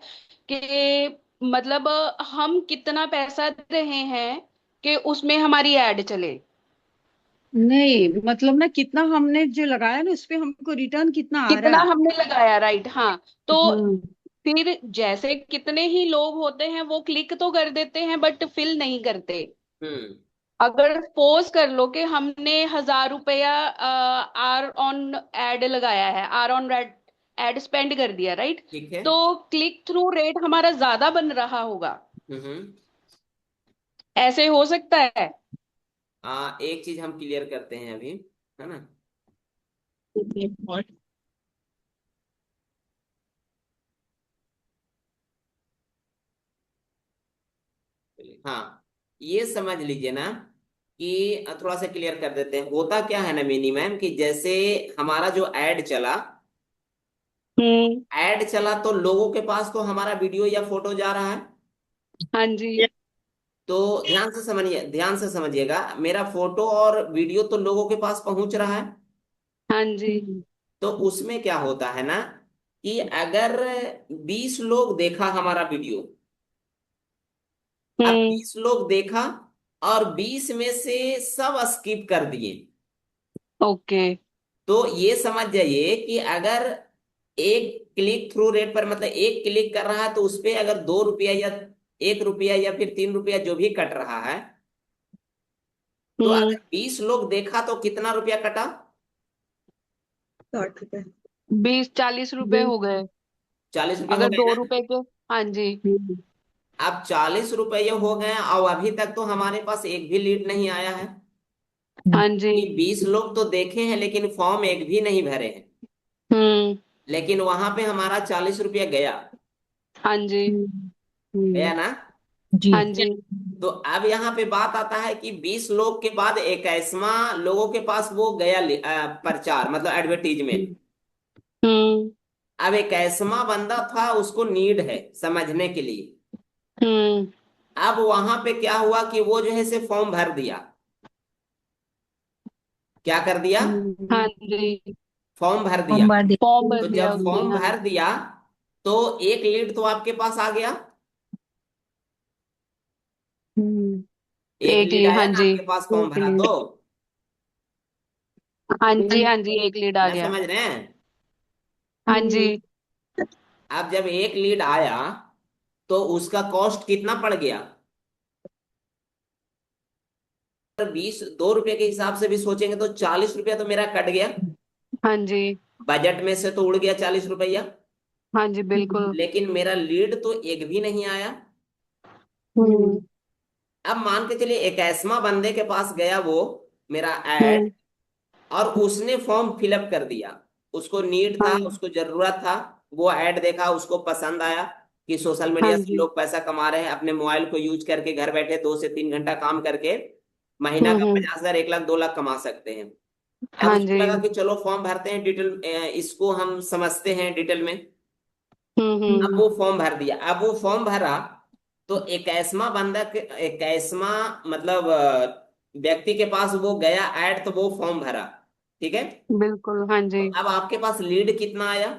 कि मतलब हम कितना पैसा दे रहे हैं कि उसमें हमारी एड चले। नहीं, मतलब ना कितना हमने जो लगाया ना उस पे हमको रिटर्न कितना आ कितना रहा है। हमने लगाया, राइट? हाँ। तो हाँ। फिर जैसे कितने ही लोग होते हैं वो क्लिक तो कर देते हैं बट फिल नहीं करते। हम्म, अगर सपोज कर लो कि हमने 1,000 रुपया आर ऑन एड लगाया है, आर ऑन एड स्पेंड कर दिया, राइट? ठीक है। तो क्लिक थ्रू रेट हमारा ज्यादा बन रहा होगा, हम्म। ऐसे हो सकता है? एक चीज हम क्लियर करते हैं अभी, है ना। हाँ, ये समझ लीजिए ना कि थोड़ा सा क्लियर कर देते हैं। होता क्या है ना मिनी मैम कि जैसे हमारा जो ऐड चला, हम्म। ऐड चला तो लोगों के पास तो हमारा वीडियो या फोटो जा रहा है। हाँ जी। तो ध्यान से समझिएगा, मेरा फोटो और वीडियो तो लोगों के पास पहुंच रहा है। हाँ जी। तो उसमें क्या होता है ना कि अगर 20 लोग देखा हमारा वीडियो, अब हम्म। 20 लोग देखा और 20 में से सब स्किप कर दिए, ओके। तो ये समझ जाइए कि अगर एक क्लिक थ्रू रेट पर मतलब एक क्लिक कर रहा है तो उसपे अगर 2 रुपया या 1 रुपया या फिर 3 रुपया जो भी कट रहा है, तो हम्म। अगर 20 लोग देखा तो कितना रुपया कटा? 60 रुपए। 20-40 रुपए हो गए 40 रुपये हो अगर गए दो ना। रुपए के। हाँ जी। अब 40 रुपये हो गए और अभी तक तो हमारे पास एक भी लीड नहीं आया है हाँ जी। कि 20 लोग तो देखे हैं लेकिन फॉर्म एक भी नहीं भरे हैं, हम्म। लेकिन वहां पे हमारा 40 रुपया गया। हाँ जी। गया ना। हाँ जी। तो अब यहाँ पे बात आता है कि 20 लोग के बाद 21वां लोगों के पास वो गया प्रचार मतलब एडवर्टीजमेंट। हम्म। अब 21वां बंदा था, उसको नीड है समझने के लिए। हम्म। अब वहां पे क्या हुआ कि वो जो है से फॉर्म भर दिया। क्या कर दिया? हाँ जी। फॉर्म भर दिया। सोमवार दिन। फॉर्म भर तो दिया जब उसने, फॉर्म हाँ। भर दिया तो एक लीड तो आपके पास आ गया। एक एक लीड लीड, आया हाँ ना जी। आपके पास फॉर्म भरा तो। हाँ जी। हाँ जी, एक लीड आ ना गया। समझ रहे हैं? हाँ जी। अब जब एक लीड आया तो उसका कॉस्ट कितना पड़ गया? 22 रुपए के हिसाब से भी सोचेंगे तो 40 रुपया तो मेरा कट गया। हाँ जी। बजट में से तो उड़ गया 40 रुपया। हाँ जी, बिल्कुल। लेकिन मेरा लीड तो एक भी नहीं आया। हम्म। अब मान के चलिए 21वां बंदे के पास गया वो मेरा हम्म। ऐड, और उसने फॉर्म फिलअप कर दिया। उसको नीड था, हाँ। उसको जरूरत था, वो ऐड देखा, उसको पसंद आया, कि सोशल हाँ मीडिया से जी। लोग पैसा कमा रहे हैं अपने मोबाइल को यूज करके, घर बैठे 2 से 3 घंटा काम करके महीना का 50,000, 1 लाख, 2 लाख कमा सकते हैं। अब हाँ उसको जी। लगा कि चलो फॉर्म भरते हैं, डिटेल इसको हम समझते हैं डिटेल में। अब वो फॉर्म भर दिया, अब वो फॉर्म भरा तो 21वां बंदा 21वां मतलब व्यक्ति के पास वो गया ऐड, तो वो फॉर्म भरा, ठीक है। बिल्कुल। हाँ तो जी। अब आपके पास लीड कितना आया?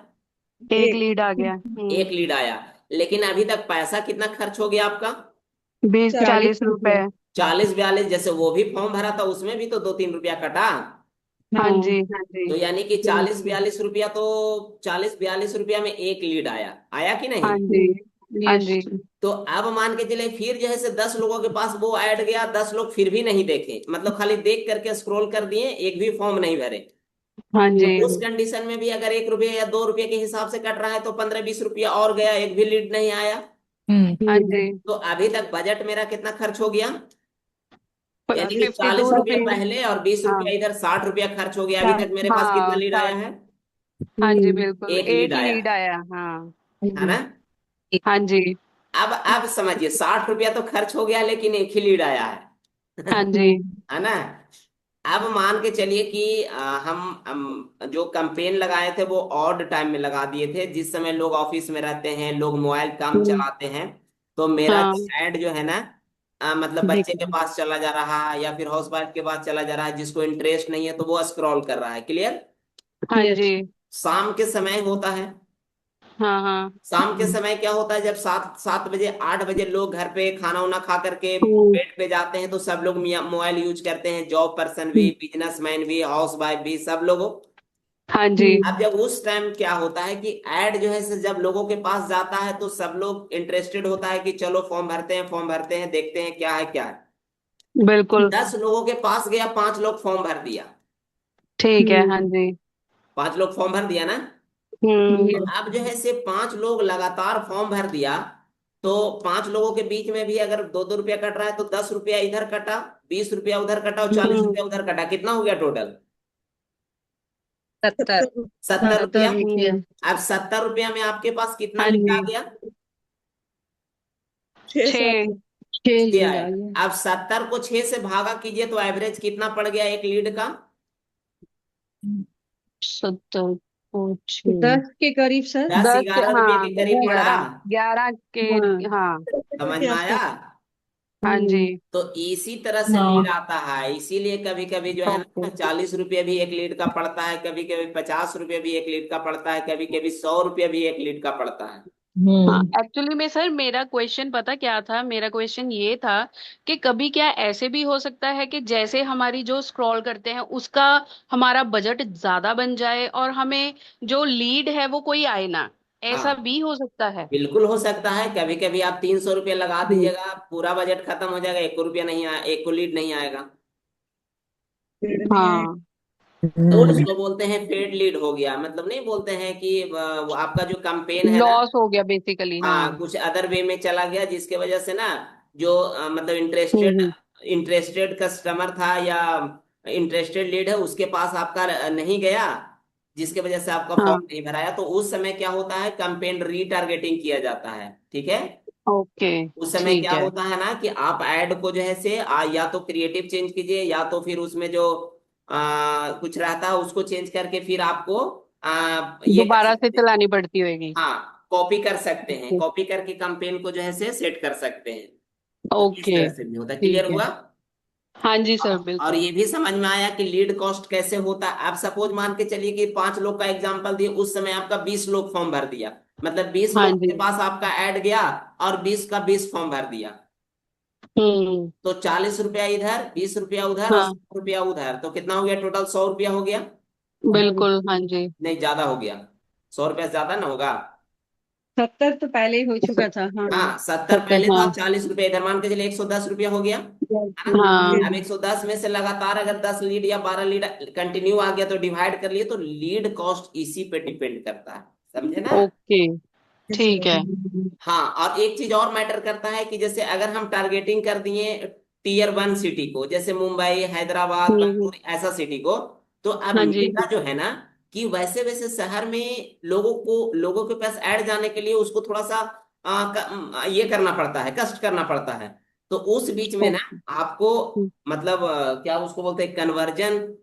एक एक। लीड आ गया। एक लीड आया, लेकिन अभी तक पैसा कितना खर्च हो गया आपका? 20 40 40 रुपए। रुपए। 40-42। जैसे वो भी फॉर्म भरा था उसमें भी तो 2-3 रुपया कटा। हाँ हाँ। जी। हाँ जी। तो यानी कि 40-42 रुपया, तो 40-42 रुपया में एक लीड आया, आया कि हाँ नहीं? जी। हाँ यस। जी। तो अब मान के चले फिर जो है से 10 लोगों के पास वो ऐड गया, 10 लोग फिर भी नहीं देखे, मतलब खाली देख करके स्क्रॉल कर दिए, एक भी फॉर्म नहीं भरे। हाँ तो जी। उस कंडीशन में भी अगर 1 रुपये या 2 रुपये के हिसाब से कट रहा है तो 15-20 रुपया और गया, एक भी लीड नहीं आया। हाँ जी। तो अभी तक बजट मेरा कितना खर्च हो गया? यानी कि 52 40 रुपया रुपीज। पहले और 20 रुपया हाँ। इधर, 60 रुपया खर्च हो गया। अभी तक मेरे पास कितना हाँ लीड आया है? हाँ जी। बिल्कुल एक लीड एक आया, लीड आया। हाँ। है ना। हाँ जी। अब समझिए, 60 रुपया तो खर्च हो गया लेकिन एक ही लीड आया है। हाँ जी। है ना। अब मान के चलिए कि हम जो कैंपेन लगाए थे वो ऑड टाइम में लगा दिए थे, जिस समय लोग ऑफिस में रहते हैं, लोग मोबाइल कम चलाते हैं। तो मेरा हाँ ऐड जो है ना, मतलब बच्चे के पास चला जा रहा है या फिर हाउस वाइफ के पास चला जा रहा है, जिसको इंटरेस्ट नहीं है तो वो स्क्रॉल कर रहा है। क्लियर। हाँ यस। जी। शाम के समय होता है, हाँ हाँ। शाम के समय क्या होता है, जब 7 7 बजे 8 बजे लोग घर पे खाना उना खा करके बेड पे जाते हैं, तो सब लोग मोबाइल यूज करते हैं, जॉब पर्सन भी, बिजनेसमैन भी, हाउस वाइफ भी, सब लोग। हाँ जी। अब जब उस टाइम क्या होता है कि ऐड जो है जब लोगों के पास जाता है तो सब लोग इंटरेस्टेड होता है कि चलो फॉर्म भरते हैं, फॉर्म भरते हैं, देखते हैं क्या है क्या है। बिल्कुल। 10 लोगों के पास गया, 5 लोग फॉर्म भर दिया। ठीक है। हाँ जी। 5 लोग फॉर्म भर दिया ना। तो हम्म। अब जो है से 5 लोग लगातार फॉर्म भर दिया, तो 5 लोगों के बीच में भी अगर 2-2 रुपया कट रहा है तो 10 रुपया इधर कटा, 20 रुपया उधर कटा और 40 रुपया उधर कटा। कितना हो गया टोटल? 70। 70 रुपया। 70 रुपया। अब 70 रुपया में आपके पास कितना हाँ लीड आ जी। गया? 6। 6 6 लीड आए। आ गया। अब 70 को 6 से भागा कीजिए तो एवरेज कितना पड़ गया एक लीड का? 70 को 10 के करीब सर। 10 10 11 रुपये हाँ के दस करीब पड़ा। 11 11 के। हाँ। हाँ। समझ के में आया। आसपास। हाँ जी। तो इसी तरह से लीड आता है, इसीलिए कभी कभी जो है ओके। ना 40 रुपये भी एक लीड का पड़ता है, कभी कभी 50 रुपये भी एक लीड का पड़ता है, कभी कभी 100 रुपये भी एक लीड का पड़ता है। हाँ एक्चुअली में सर मेरा क्वेश्चन पता क्या था, मेरा क्वेश्चन ये था कि कभी क्या ऐसे भी हो सकता है कि जैसे हमारी जो स्क्रॉल करते हैं उसका हमारा बजट ज्यादा बन जाए और हमें जो लीड है वो कोई आए ना, ऐसा हाँ भी हो सकता है। बिल्कुल हो सकता है। कभी कभी आप 300 रुपये लगा दीजिएगा, पूरा बजट खत्म हो जाएगा, 1 रुपया नहीं आया, 1 को लीड नहीं आएगा। पेड़ में है। हाँ। तो उसको बोलते हैं पेड लीड हो गया, मतलब नहीं बोलते हैं कि वो आपका जो कैंपेन है ना, लॉस हो गया बेसिकली। हाँ हाँ। कुछ अदर वे में चला गया, जिसके वजह से ना जो मतलब इंटरेस्टेड हम्म। इंटरेस्टेड कस्टमर था या इंटरेस्टेड लीड है उसके पास आपका नहीं गया, जिसके वजह से आपका फॉर्म हाँ। नहीं भराया। तो उस समय क्या होता है, कैंपेन रीटारगेटिंग किया जाता है, ठीक है। ओके। उस समय ठीक क्या है। होता है ना कि आप ऐड को जो है से या तो क्रिएटिव चेंज कीजिए, या तो फिर उसमें जो कुछ रहता है उसको चेंज करके फिर आपको ये कर दोबारा से सकते हैं। चलानी पड़ती होगी। हाँ कॉपी कर सकते हैं, कॉपी करके कैंपेन को जो है से सेट कर सकते हैं। तो इस ओके। तरह से भी होता है। क्लियर ठीक है। हुआ। हाँ जी सर और बिल्कुल। ये भी समझ में आया कि लीड कॉस्ट कैसे होता है। आप सपोज मान के चलिए कि 5 लोग का एग्जांपल दिए, उस समय आपका 20 लोग फॉर्म भर दिया, मतलब 20 हाँ लोग जी। के पास आपका ऐड गया और 20 का 20 फॉर्म भर दिया। हम्म। तो 40 रुपया इधर, 20 रुपया उधर और हाँ 100 रुपया उधर, तो कितना हो गया टोटल? 100 रुपया हो गया। बिल्कुल। हाँ जी। नहीं ज्यादा हो गया, 100 रुपया ज्यादा ना होगा। 70 तो पहले ही हो चुका था। हाँ। हाँ 70 70। पहले था, हाँ। 40 रुपया इधर, मान के चलिए 110 रुपया हो गया, है ना। हाँ अब 110 में से लगातार अगर 10 लीड या 12 लीड कंटिन्यू आ गया तो डिवाइड कर लिए, तो लीड कॉस्ट इसी पे डिपेंड करता है, समझे ना। ओके। ठीक है। हाँ और एक चीज और मैटर करता है कि जैसे अगर हम टारगेटिंग कर दिए Tier 1 सिटी को, जैसे मुंबई, हैदराबाद, हम्म। बेंगलुरु, ऐसा सिटी को, तो अब हाँ जी। मेरा जो है ना कि वैसे वैसे शहर में लोगों के पास ऐड जाने के लिए उसको थोड़ा सा ये करना पड़ता है, कष्ट करना पड़ता है। तो उस बीच में ना ओके। आपको मतलब क्या उसको बोलते हैं, कन्वर्जन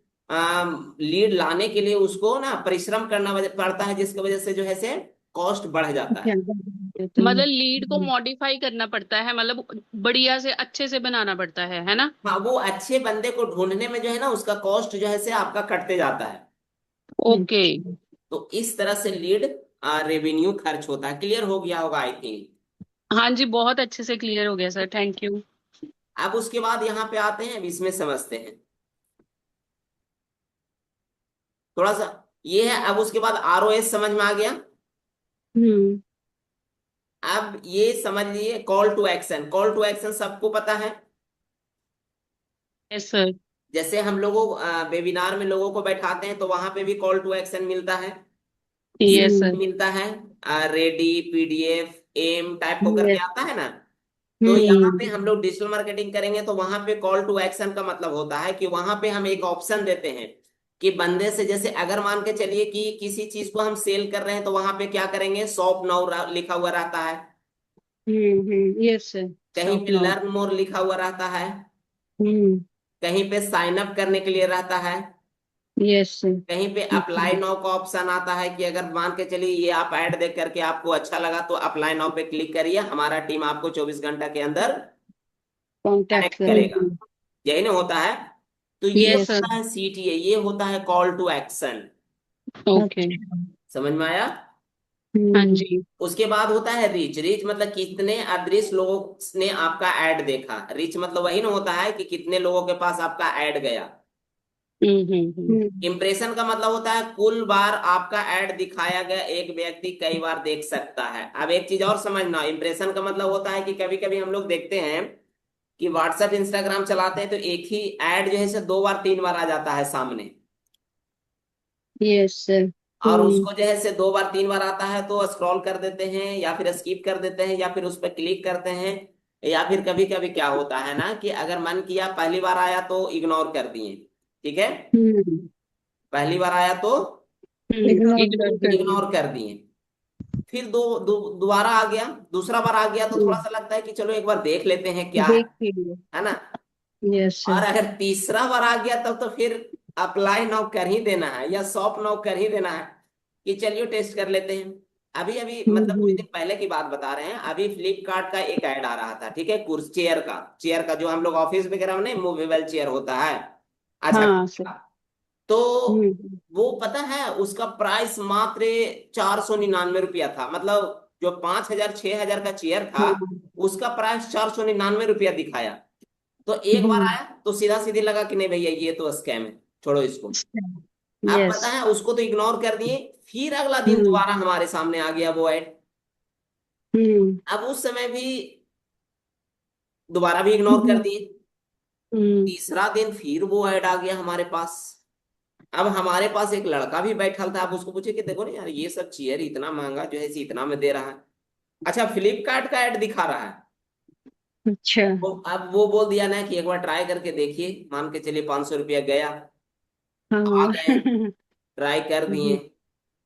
लीड लाने के लिए उसको ना परिश्रम करना पड़ता है, जिसकी वजह से जो है से कॉस्ट बढ़ जाता है। मतलब लीड को मॉडिफाई करना पड़ता है, मतलब बढ़िया से अच्छे से बनाना पड़ता है ना? हाँ, वो अच्छे बंदे को ढूंढने में जो है ना उसका कॉस्ट जो है से आपका कटते जाता है। ओके। तो इस तरह से लीड रेवेन्यू खर्च होता है। क्लियर हो गया होगा आई थिंक। हाँ जी, बहुत अच्छे से क्लियर हो गया सर, थैंक यू। अब उसके बाद यहाँ पे आते हैं, अब इसमें समझते हैं थोड़ा सा। ये है, अब उसके बाद आरओएस समझ में आ गया। हम्म। अब ये समझ लिए call to action. Call to action सबको पता है। Yes sir. जैसे हम लोगों वेबिनार में लोगों को बैठाते हैं तो वहां पे भी कॉल टू एक्शन मिलता है, यस सर। मिलता है। रेडी, पीडीएफ, एम टाइप होकर के यस। आता है ना। तो यहाँ पे हम्म। हम लोग डिजिटल मार्केटिंग करेंगे तो वहां पे कॉल टू एक्शन का मतलब होता है कि वहां पे हम एक ऑप्शन देते हैं कि बंदे से, जैसे अगर मान के चलिए कि किसी चीज को हम सेल कर रहे हैं तो वहां पे क्या करेंगे, शॉप नाउ लिखा हुआ रहता है, यस सर। कहीं शॉप पे नाउ। लर्न मोर लिखा हुआ रहता है, हम्म। कहीं पे साइन अप करने के लिए रहता है, यस सर। कहीं पे अप्लाई नाउ का ऑप्शन आता है कि अगर मान के चलिए ये आप ऐड देख करके आपको अच्छा लगा तो अप्लाई नाउ पे क्लिक करिए, हमारा टीम आपको 24 घंटा के अंदर कॉन्टैक्ट कनेक्ट करेगा। करेंगे। यही ना होता है। तो ये यस यस सर। होता है सीटीए, ये होता है कॉल टू एक्शन। ओके। अच्छा। समझ में आया। हाँ हम्म। जी। उसके बाद होता है रीच। रीच मतलब कितने अदृश्य लोगों ने आपका ऐड देखा। रीच मतलब वही ना होता है कि कितने लोगों के पास आपका ऐड गया। हम्म। इंप्रेशन का मतलब होता है कुल बार आपका ऐड दिखाया गया एक व्यक्ति कई बार देख सकता है। अब एक चीज और समझना, इंप्रेशन का मतलब होता है कि कभी कभी हम लोग देखते हैं कि व्हाट्सएप इंस्टाग्राम चलाते हैं तो एक ही ऐड जो है से 2 बार 3 बार आ जाता है सामने, यस सर। और उसको जो है से 2 बार 3 बार आता है तो स्क्रॉल कर देते हैं या फिर स्किप कर देते हैं या फिर उस पर क्लिक करते हैं। या फिर कभी कभी क्या होता है ना कि अगर मन किया पहली बार आया तो इग्नोर कर दिए, ठीक है, पहली बार आया तो इग्नोर कर इग्नोर कर दिए। दिया। इग्नोर कर दिए। फिर दोबारा आ गया, दूसरा बार आ गया तो थोड़ा सा लगता है कि चलो एक बार देख लेते हैं क्या देख लिए। है ना। यस और सर। अगर तीसरा बार आ गया तब तो फिर अप्लाई नाउ कर ही देना है या शॉप नाउ कर ही देना है कि चलिए टेस्ट कर लेते हैं। अभी अभी मतलब कुछ दिन पहले की बात बता रहे हैं, अभी फ्लिपकार्ट का एक ऐड आ रहा था, ठीक है, कुर्सी चेयर का जो हम लोग ऑफिस वगैरह में नहीं मूवेबल चेयर होता है। अच्छा, हाँ सर। तो हम्म। वो पता है उसका प्राइस मात्र 499 रुपया था। मतलब जो 5,000 6,000 का चेयर था हाँ। उसका प्राइस 499 रुपया दिखाया। तो एक बार हम्म। आया तो सीधा सीधी लगा कि नहीं भैया ये तो स्कैम है, छोड़ो इसको। अब यस। पता है उसको तो इग्नोर कर दिए। फिर अगला दिन हम्म। दोबारा हमारे सामने आ गया वो ऐड। हम्म। अब उस समय भी दोबारा भी इग्नोर कर दिए। हम्म। तीसरा दिन फिर वो ऐड आ गया हमारे पास। अब हमारे पास एक लड़का भी बैठा था, आप उसको पूछे कि देखो ना यार ये सब चेयर इतना महंगा जो है इसे इतना में दे रहा है। अच्छा, फ्लिपकार्ट का ऐड दिखा रहा है। अच्छा। तो अब वो बोल दिया ना कि एक बार ट्राई करके देखिए, मान के चलिए 500 रुपया गया। आ हाँ। गए, ट्राई कर दिए।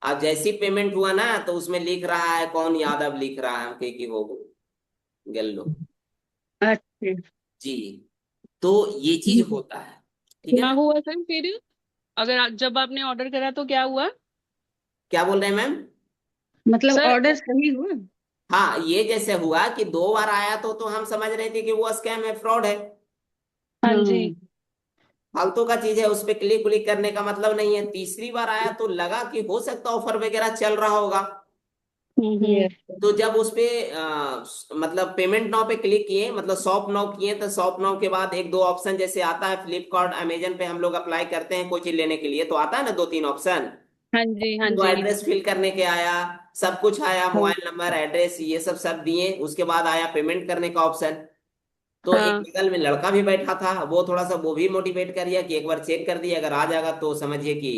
अब जैसी पेमेंट हुआ ना तो उसमें लिख रहा है कौन यादव लिख रहा है, हम कहे कि वो गल्लो अच्छा। जी। तो ये चीज होता है, ठीक है क्या ना। हुआ सर फिर? अगर जब आपने ऑर्डर करा तो क्या हुआ? क्या बोल रहे हैं मैम। मतलब सर ऑर्डर सही हुआ। हाँ, ये जैसे हुआ कि 2 बार आया तो हम समझ रहे थे कि वो स्कैम है, फ्रॉड है, हाँ जी। हाँ। फालतू का चीज है, उस पर क्लिक क्लिक करने का मतलब नहीं है। तीसरी बार आया तो लगा कि हो सकता ऑफर वगैरह चल रहा होगा। यस। तो जब उस पे मतलब पेमेंट नाउ पे क्लिक किए, मतलब शॉप नाउ किए, तो शॉप नाउ के बाद एक दो ऑप्शन जैसे आता है फ्लिपकार्ट अमेजन पे हम लोग अप्लाई करते हैं कोई चीज लेने के लिए तो आता है ना 2 3 ऑप्शन। हाँ जी। हाँ तो जी। एड्रेस फिल करने के आया, सब कुछ आया, हाँ। मोबाइल नंबर एड्रेस ये सब सब दिए, उसके बाद आया पेमेंट करने का ऑप्शन। तो एक हाँ। बगल में लड़का भी बैठा था, वो थोड़ा सा वो भी मोटिवेट कर दिया कि एक बार चेक कर दिए, अगर आ जाएगा तो समझिए कि,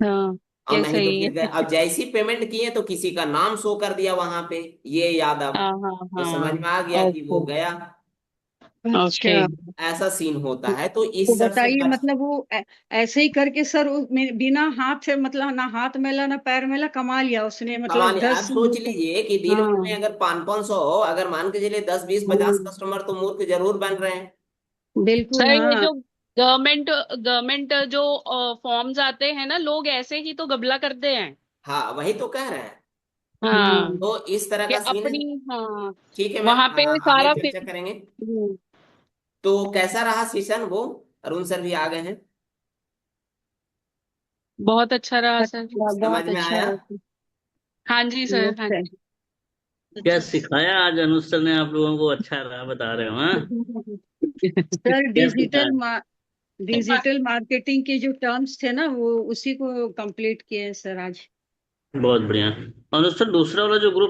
हाँ। और क्या नहीं तो सही फिर गए। है। अब जैसी पेमेंट किए तो किसी का नाम शो कर दिया वहां पे, ये यादव। हाँ हाँ तो समझ हाँ। में आ गया कि वो ओके। गया। अच्छा, ऐसा सीन होता है। तो तो इस सब से बताइए बच। मतलब वो ऐसे ही करके सर बिना हाथ से मतलब ना हाथ मैला ना पैर मैला कमा लिया उसने मतलब कमाल, आप 10 सोच लीजिए कि दिन भर में हाँ अगर 500 हो, अगर मान के चलिए 10 20 50 हाँ कस्टमर तो मूर्ख जरूर बन रहे हैं। बिल्कुल सर ये हाँ जो गवर्नमेंट गवर्नमेंट जो फॉर्म्स आते हैं ना, लोग ऐसे ही तो गबला करते हैं। हाँ वही तो कह रहे हैं। हाँ, तो इस तरह कि का सीन है। अपनी, हाँ, ठीक है मैम, वहां पे आगे सारा चर्चा करेंगे। तो कैसा रहा सेशन वो? अरुण सर भी आ गए हैं। बहुत अच्छा रहा सर। अच्छा समझ बहुत में अच्छा आया? है हाँ जी सर, हाँ अच्छा जी। क्या सिखाया आज अनुज सर ने आप लोगों को? अच्छा रहा, बता रहे हो? हाँ, सर क्या सिखाया? डिजिटल मार्केटिंग के जो टर्म्स थे ना वो उसी को कंप्लीट किए हैं सर आज। बहुत बढ़िया। अनुज सर, दूसरा वाला जो ग्रुप